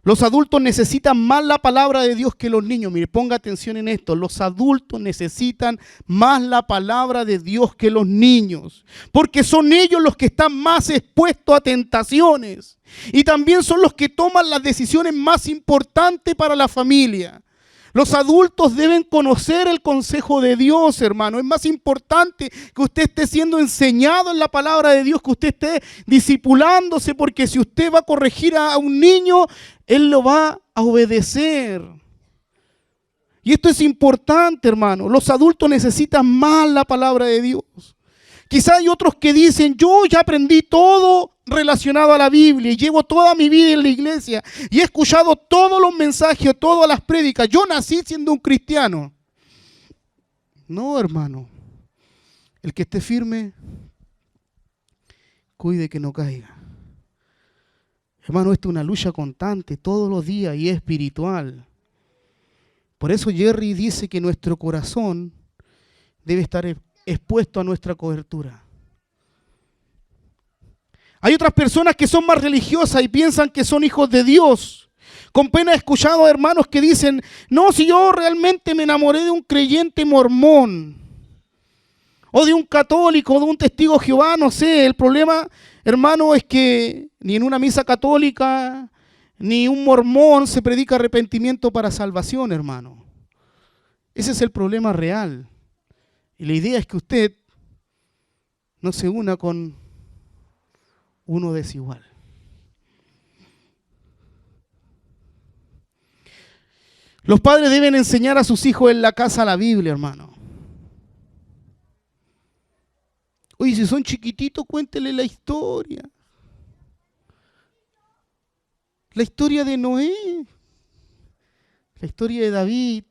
Los adultos necesitan más la palabra de Dios que los niños. Mire, ponga atención en esto. Los adultos necesitan más la palabra de Dios que los niños. Porque son ellos los que están más expuestos a tentaciones. Y también son los que toman las decisiones más importantes para la familia. Los adultos deben conocer el consejo de Dios, hermano. Es más importante que usted esté siendo enseñado en la palabra de Dios, que usted esté discipulándose, porque si usted va a corregir a un niño, él lo va a obedecer. Y esto es importante, hermano. Los adultos necesitan más la palabra de Dios. Quizá hay otros que dicen, yo ya aprendí todo relacionado a la Biblia y llevo toda mi vida en la iglesia y he escuchado todos los mensajes, todas las prédicas. Yo nací siendo un cristiano. No, hermano. El que esté firme, cuide que no caiga. Hermano, esto es una lucha constante todos los días y es espiritual. Por eso Jerry dice que nuestro corazón debe estar expuesto a nuestra cobertura. Hay otras personas que son más religiosas y piensan que son hijos de Dios. Con pena he escuchado a hermanos que dicen, no, si yo realmente me enamoré de un creyente mormón, o de un católico, o de un testigo de Jehová, no sé. El problema, hermano, es que ni en una misa católica, ni un mormón se predica arrepentimiento para salvación, hermano. Ese es el problema real. Y la idea es que usted no se una con uno desigual. Los padres deben enseñar a sus hijos en la casa la Biblia, hermano. Oye, si son chiquititos, cuéntele la historia. La historia de Noé, la historia de David,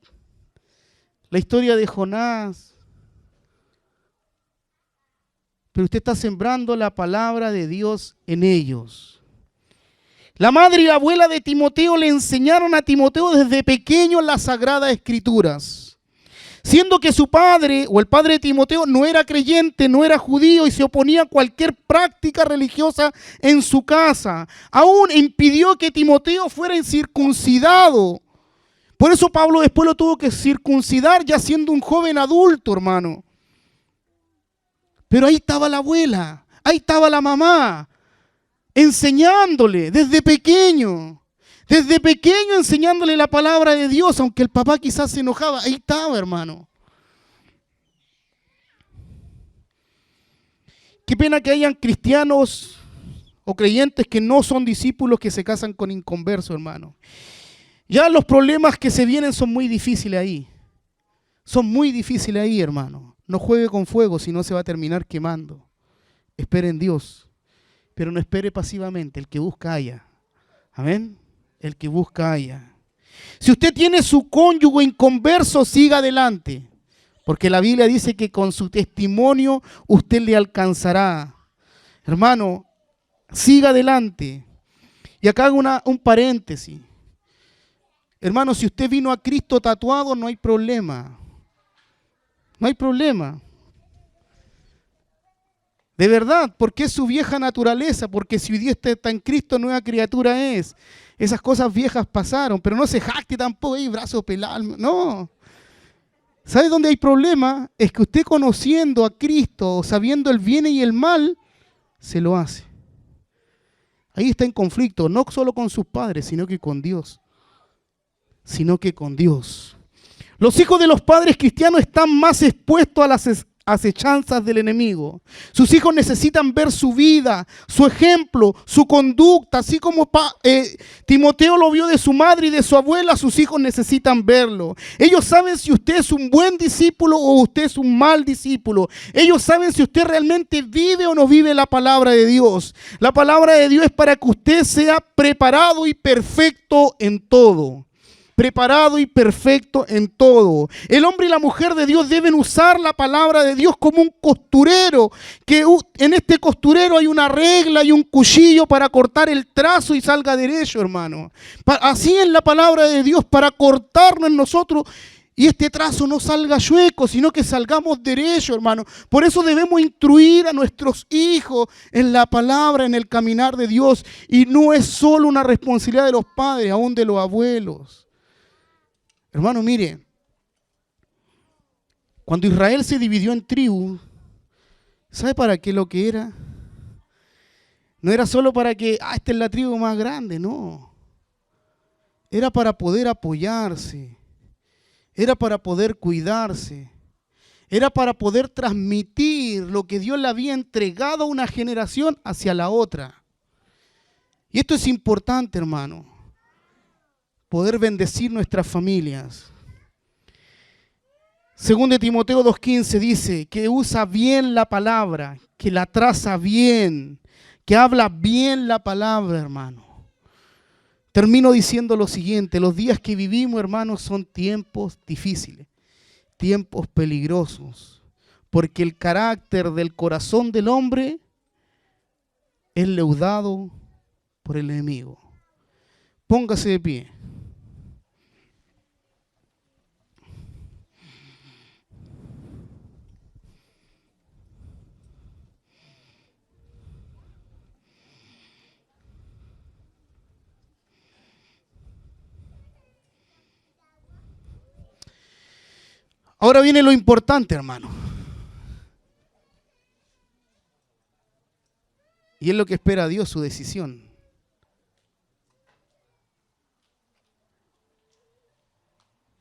la historia de Jonás. Pero usted está sembrando la palabra de Dios en ellos. La madre y la abuela de Timoteo le enseñaron a Timoteo desde pequeño las Sagradas Escrituras. Siendo que su padre o el padre de Timoteo no era creyente, no era judío y se oponía a cualquier práctica religiosa en su casa. Aún impidió que Timoteo fuera circuncidado. Por eso Pablo después lo tuvo que circuncidar ya siendo un joven adulto, hermano. Pero ahí estaba la abuela, ahí estaba la mamá, enseñándole desde pequeño enseñándole la palabra de Dios, aunque el papá quizás se enojaba, ahí estaba, hermano. Qué pena que hayan cristianos o creyentes que no son discípulos que se casan con inconversos, hermano. Ya los problemas que se vienen son muy difíciles ahí. Son muy difíciles ahí, hermano. No juegue con fuego, si no se va a terminar quemando. Espere en Dios, pero no espere pasivamente. El que busca halla. Amén. El que busca halla. Si usted tiene su cónyuge inconverso, siga adelante. Porque la Biblia dice que con su testimonio usted le alcanzará. Hermano, siga adelante. Y acá hago un paréntesis. Hermano, si usted vino a Cristo tatuado, no hay problema. No hay problema. De verdad, porque es su vieja naturaleza, porque si hoy día usted está en Cristo, nueva criatura es. Esas cosas viejas pasaron, pero no se jacte tampoco ahí, brazo pelado, no. ¿Sabe dónde hay problema? Es que usted conociendo a Cristo, sabiendo el bien y el mal, se lo hace. Ahí está en conflicto, no solo con sus padres, sino que con Dios. Los hijos de los padres cristianos están más expuestos a las acechanzas del enemigo. Sus hijos necesitan ver su vida, su ejemplo, su conducta, así como Timoteo lo vio de su madre y de su abuela. Sus hijos necesitan verlo. Ellos saben si usted es un buen discípulo o usted es un mal discípulo. Ellos saben si usted realmente vive o no vive la palabra de Dios. La palabra de Dios es para que usted sea preparado y perfecto en todo. Preparado y perfecto en todo. El hombre y la mujer de Dios deben usar la palabra de Dios como un costurero, que en este costurero hay una regla y un cuchillo para cortar el trazo y salga derecho, hermano. Así es la palabra de Dios, para cortarnos en nosotros y este trazo no salga chueco, sino que salgamos derecho, hermano. Por eso debemos instruir a nuestros hijos en la palabra, en el caminar de Dios. Y no es solo una responsabilidad de los padres, aún de los abuelos. Hermano, mire, cuando Israel se dividió en tribus, ¿sabe para qué lo que era? No era solo para que, esta es la tribu más grande, no. Era para poder apoyarse, era para poder cuidarse, era para poder transmitir lo que Dios le había entregado a una generación hacia la otra. Y esto es importante, hermano. Poder bendecir nuestras familias. Según de Timoteo 2:15 dice que usa bien la palabra, que la traza bien, que habla bien la palabra, hermano. Termino diciendo lo siguiente: los días que vivimos, hermanos, son tiempos difíciles, tiempos peligrosos, porque el carácter del corazón del hombre es leudado por el enemigo. Póngase de pie. Ahora viene lo importante, hermano. Y es lo que espera Dios, su decisión.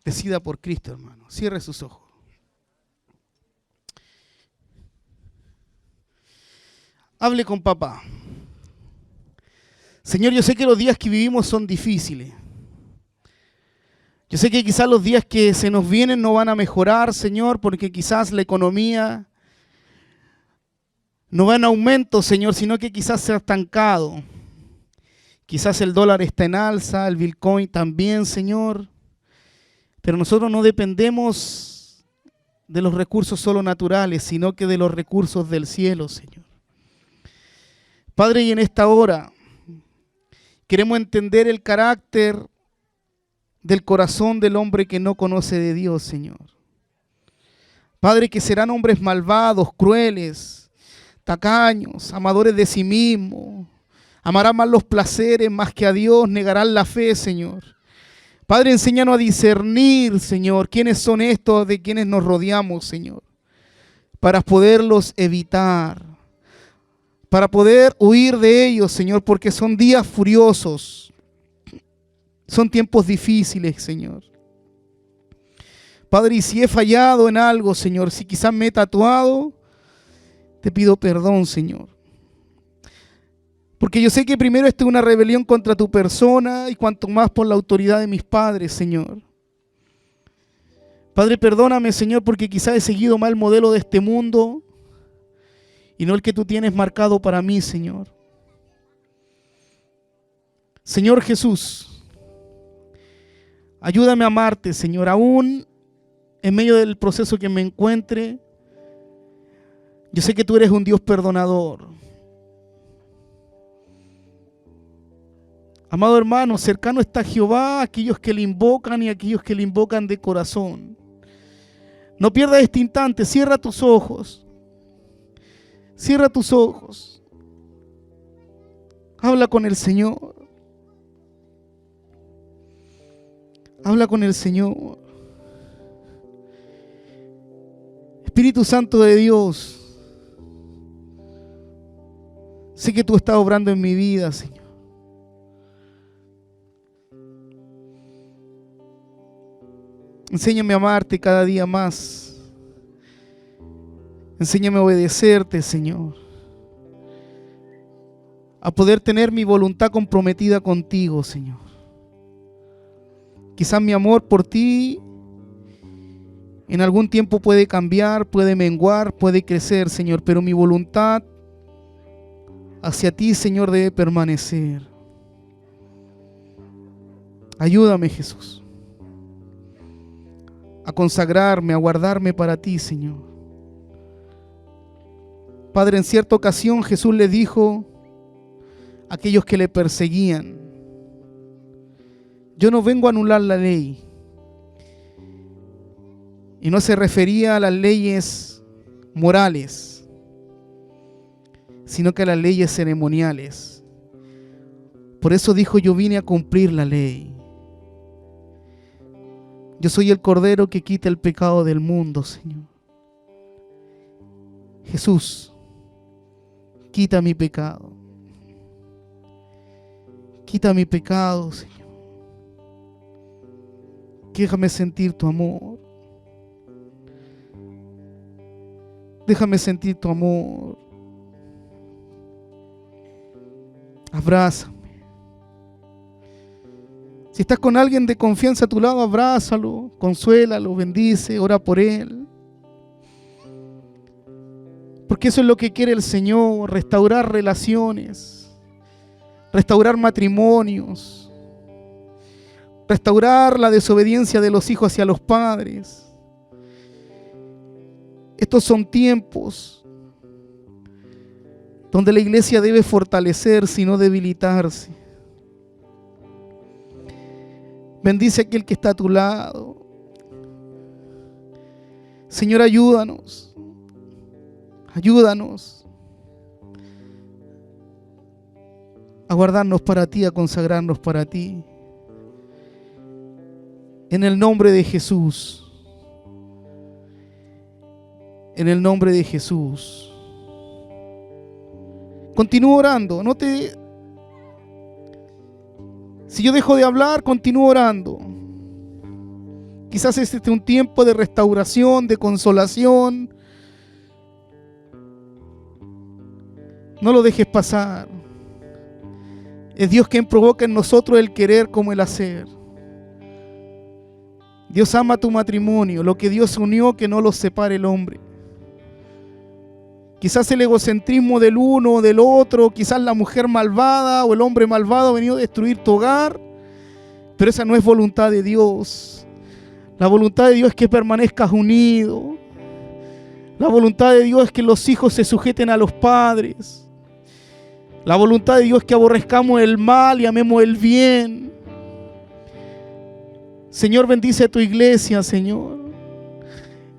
Decida por Cristo, hermano. Cierre sus ojos. Hable con papá. Señor, yo sé que los días que vivimos son difíciles. Yo sé que quizás los días que se nos vienen no van a mejorar, Señor, porque quizás la economía no va en aumento, Señor, sino que quizás se ha estancado. Quizás el dólar está en alza, el Bitcoin también, Señor. Pero nosotros no dependemos de los recursos solo naturales, sino que de los recursos del cielo, Señor. Padre, y en esta hora queremos entender el carácter del corazón del hombre que no conoce de Dios, Señor. Padre, que serán hombres malvados, crueles, tacaños, amadores de sí mismos. Amarán más los placeres más que a Dios, negarán la fe, Señor. Padre, enséñanos a discernir, Señor, quiénes son estos de quienes nos rodeamos, Señor, para poderlos evitar, para poder huir de ellos, Señor, porque son días furiosos. Son tiempos difíciles, Señor. Padre, y si he fallado en algo, Señor, si quizás me he tatuado, te pido perdón, Señor. Porque yo sé que primero esto es una rebelión contra tu persona y cuanto más por la autoridad de mis padres, Señor. Padre, perdóname, Señor, porque quizás he seguido mal el modelo de este mundo y no el que tú tienes marcado para mí, Señor. Señor Jesús, ayúdame a amarte, Señor, aún en medio del proceso que me encuentre. Yo sé que tú eres un Dios perdonador. Amado hermano, cercano está Jehová, aquellos que le invocan y aquellos que le invocan de corazón. No pierdas este instante, cierra tus ojos. Cierra tus ojos. Habla con el Señor. Habla con el Señor. Espíritu Santo de Dios, sé que tú estás obrando en mi vida, Señor. Enséñame a amarte cada día más. Enséñame a obedecerte, Señor. A poder tener mi voluntad comprometida contigo, Señor. Quizás mi amor por ti en algún tiempo puede cambiar, puede menguar, puede crecer, Señor, pero mi voluntad hacia ti, Señor, debe permanecer. Ayúdame, Jesús, a consagrarme, a guardarme para ti, Señor. Padre, en cierta ocasión Jesús le dijo a aquellos que le perseguían: yo no vengo a anular la ley. Y no se refería a las leyes morales, sino que a las leyes ceremoniales. Por eso dijo: yo vine a cumplir la ley. Yo soy el Cordero que quita el pecado del mundo, Señor. Jesús, quita mi pecado. Quita mi pecado, Señor. Déjame sentir tu amor. Déjame sentir tu amor. Abrázame. Si estás con alguien de confianza a tu lado, abrázalo, consuélalo, bendice, ora por él. Porque eso es lo que quiere el Señor: restaurar relaciones, restaurar matrimonios, restaurar la desobediencia de los hijos hacia los padres. Estos son tiempos donde la iglesia debe fortalecerse y no debilitarse. Bendice a aquel que está a tu lado. Señor, ayúdanos. Ayúdanos a guardarnos para ti, a consagrarnos para ti. En el nombre de Jesús. En el nombre de Jesús. Continúa orando. Si yo dejo de hablar, continúo orando. Quizás este es un tiempo de restauración, de consolación. No lo dejes pasar. Es Dios quien provoca en nosotros el querer como el hacer. Dios ama tu matrimonio. Lo que Dios unió, que no lo separe el hombre. Quizás el egocentrismo del uno o del otro, quizás la mujer malvada o el hombre malvado ha venido a destruir tu hogar, pero esa no es voluntad de Dios. La voluntad de Dios es que permanezcas unido. La voluntad de Dios es que los hijos se sujeten a los padres. La voluntad de Dios es que aborrezcamos el mal y amemos el bien. Señor, bendice a tu iglesia, Señor.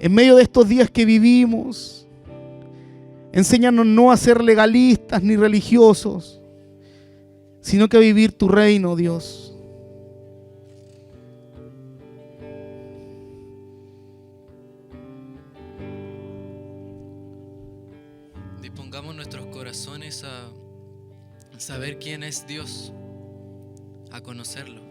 En medio de estos días que vivimos, enséñanos no a ser legalistas ni religiosos, sino que a vivir tu reino, Dios. Dispongamos nuestros corazones a saber quién es Dios, a conocerlo.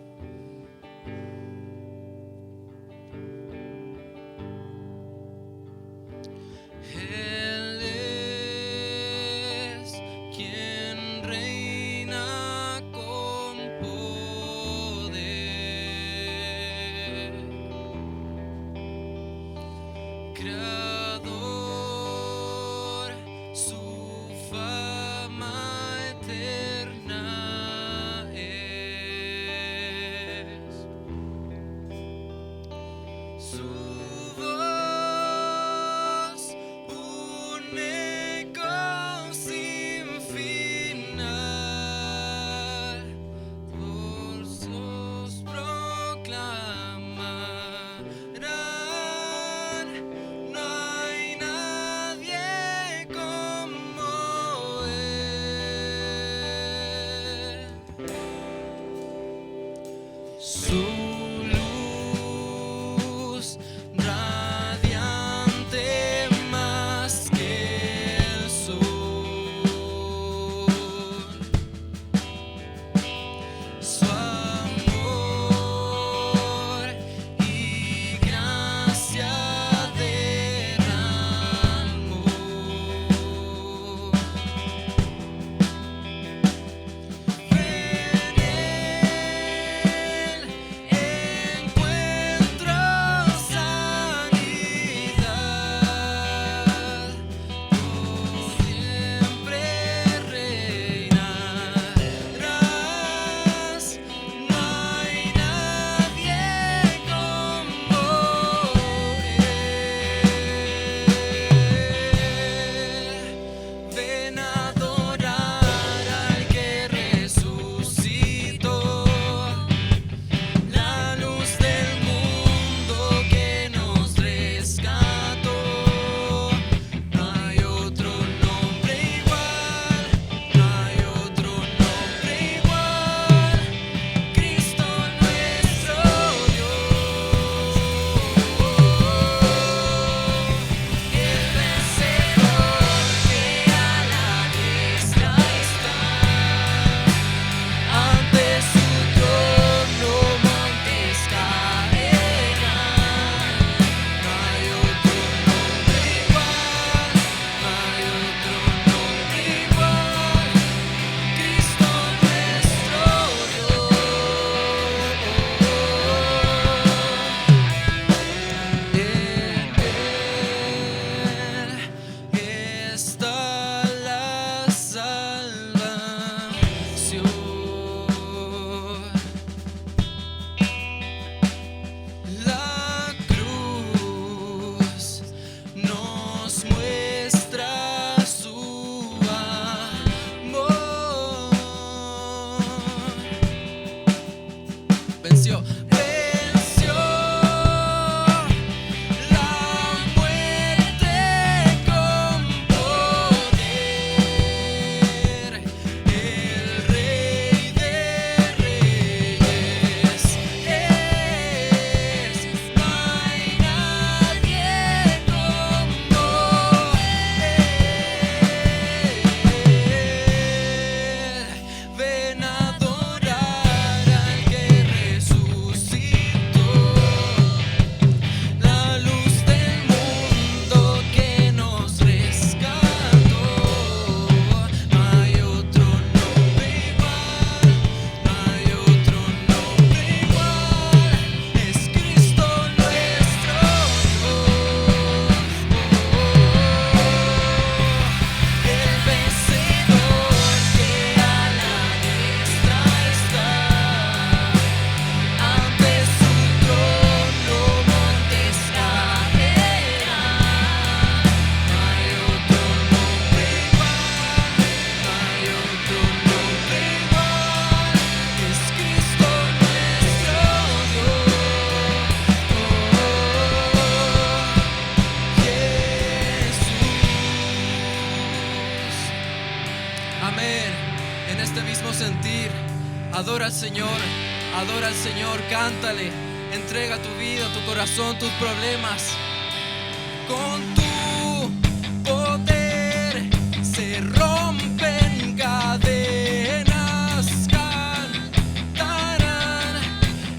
Fama eterna es. está la salvación. La cruz nos muestra su amor. Venció. Amén. En este mismo sentir, adora al Señor, cántale, entrega tu vida, tu corazón, tus problemas. Con tu poder se rompen cadenas, cantarán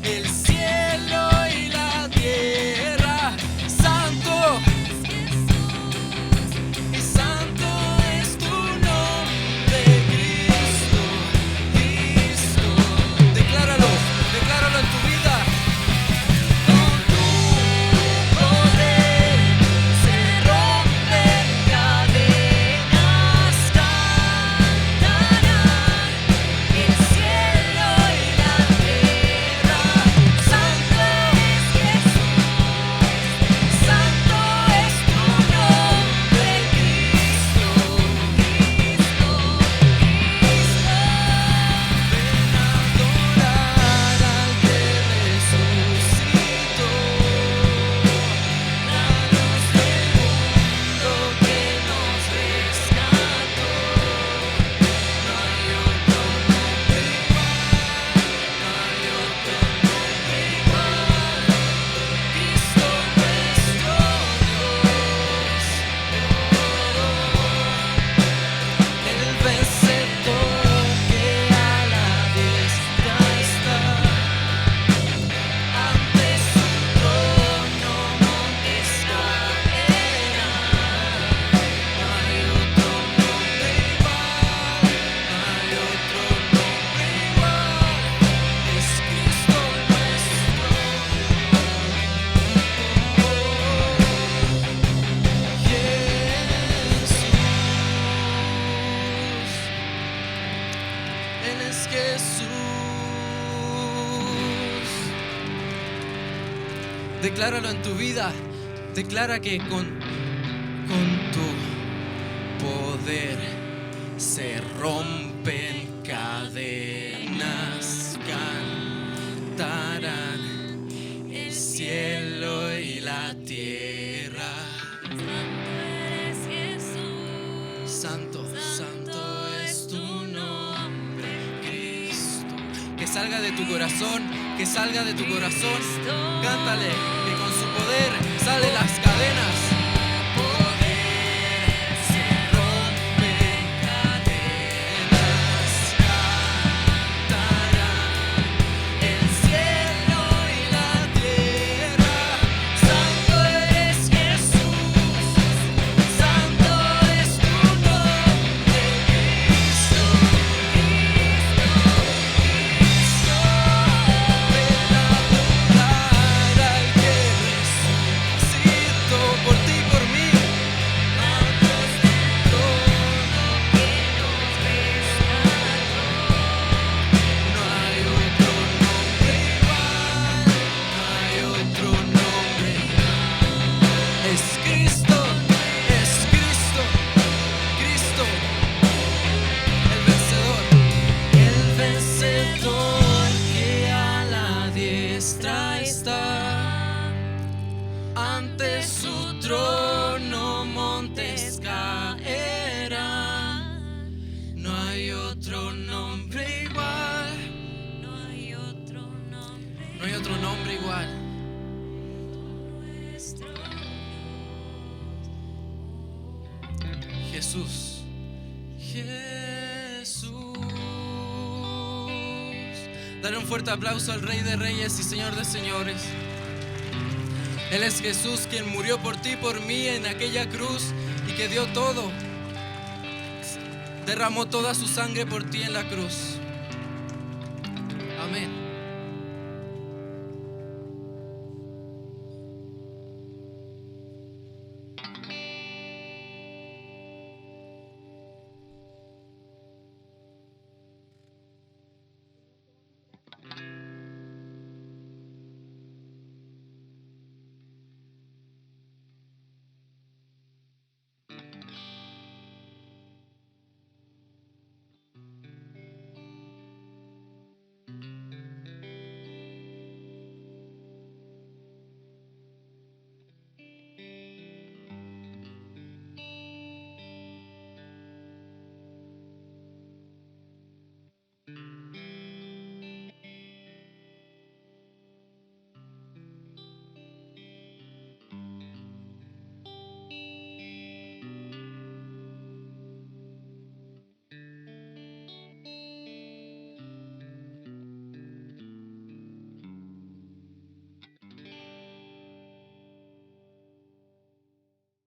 el cielo y la tierra. Santo, y santo es tu nombre, Cristo, Cristo. Decláralo en tu vida. Con tu poder se rompen cadenas, cantarán el cielo y la tierra. Santo es Jesús, santo es tu nombre, Cristo, Cristo, Cristo. Ven a adorar al que resucitó, la luz del mundo que nos rescató. No hay otro nombre igual, no hay otro nombre igual. Cristo nuestro Dios, el vencedor que a la diestra está. Ante su trono montes caerán. No hay otro nombre igual, no hay otro nombre igual. Es Cristo nuestro Jesús. Él es Jesús. Decláralo en tu vida. Declara que con tu poder se rompen cadenas, cantarán el cielo y la tierra. Santo, santo es tu nombre, Cristo. Que salga de tu corazón, que salga de tu corazón. Cántale que con su poder salen las cadenas. Poder se rompen cadenas, cantarán el cielo y la tierra. Santo eres Jesús, santo es tu nombre, Cristo, Cristo, Cristo. Ven a adorar al que resucitó por Jesús. Jesús. Dale un fuerte aplauso al Rey de Reyes y Señor de Señores. Él es Jesús, quien murió por ti y por mí en aquella cruz y que dio todo. Derramó toda su sangre por ti en la cruz.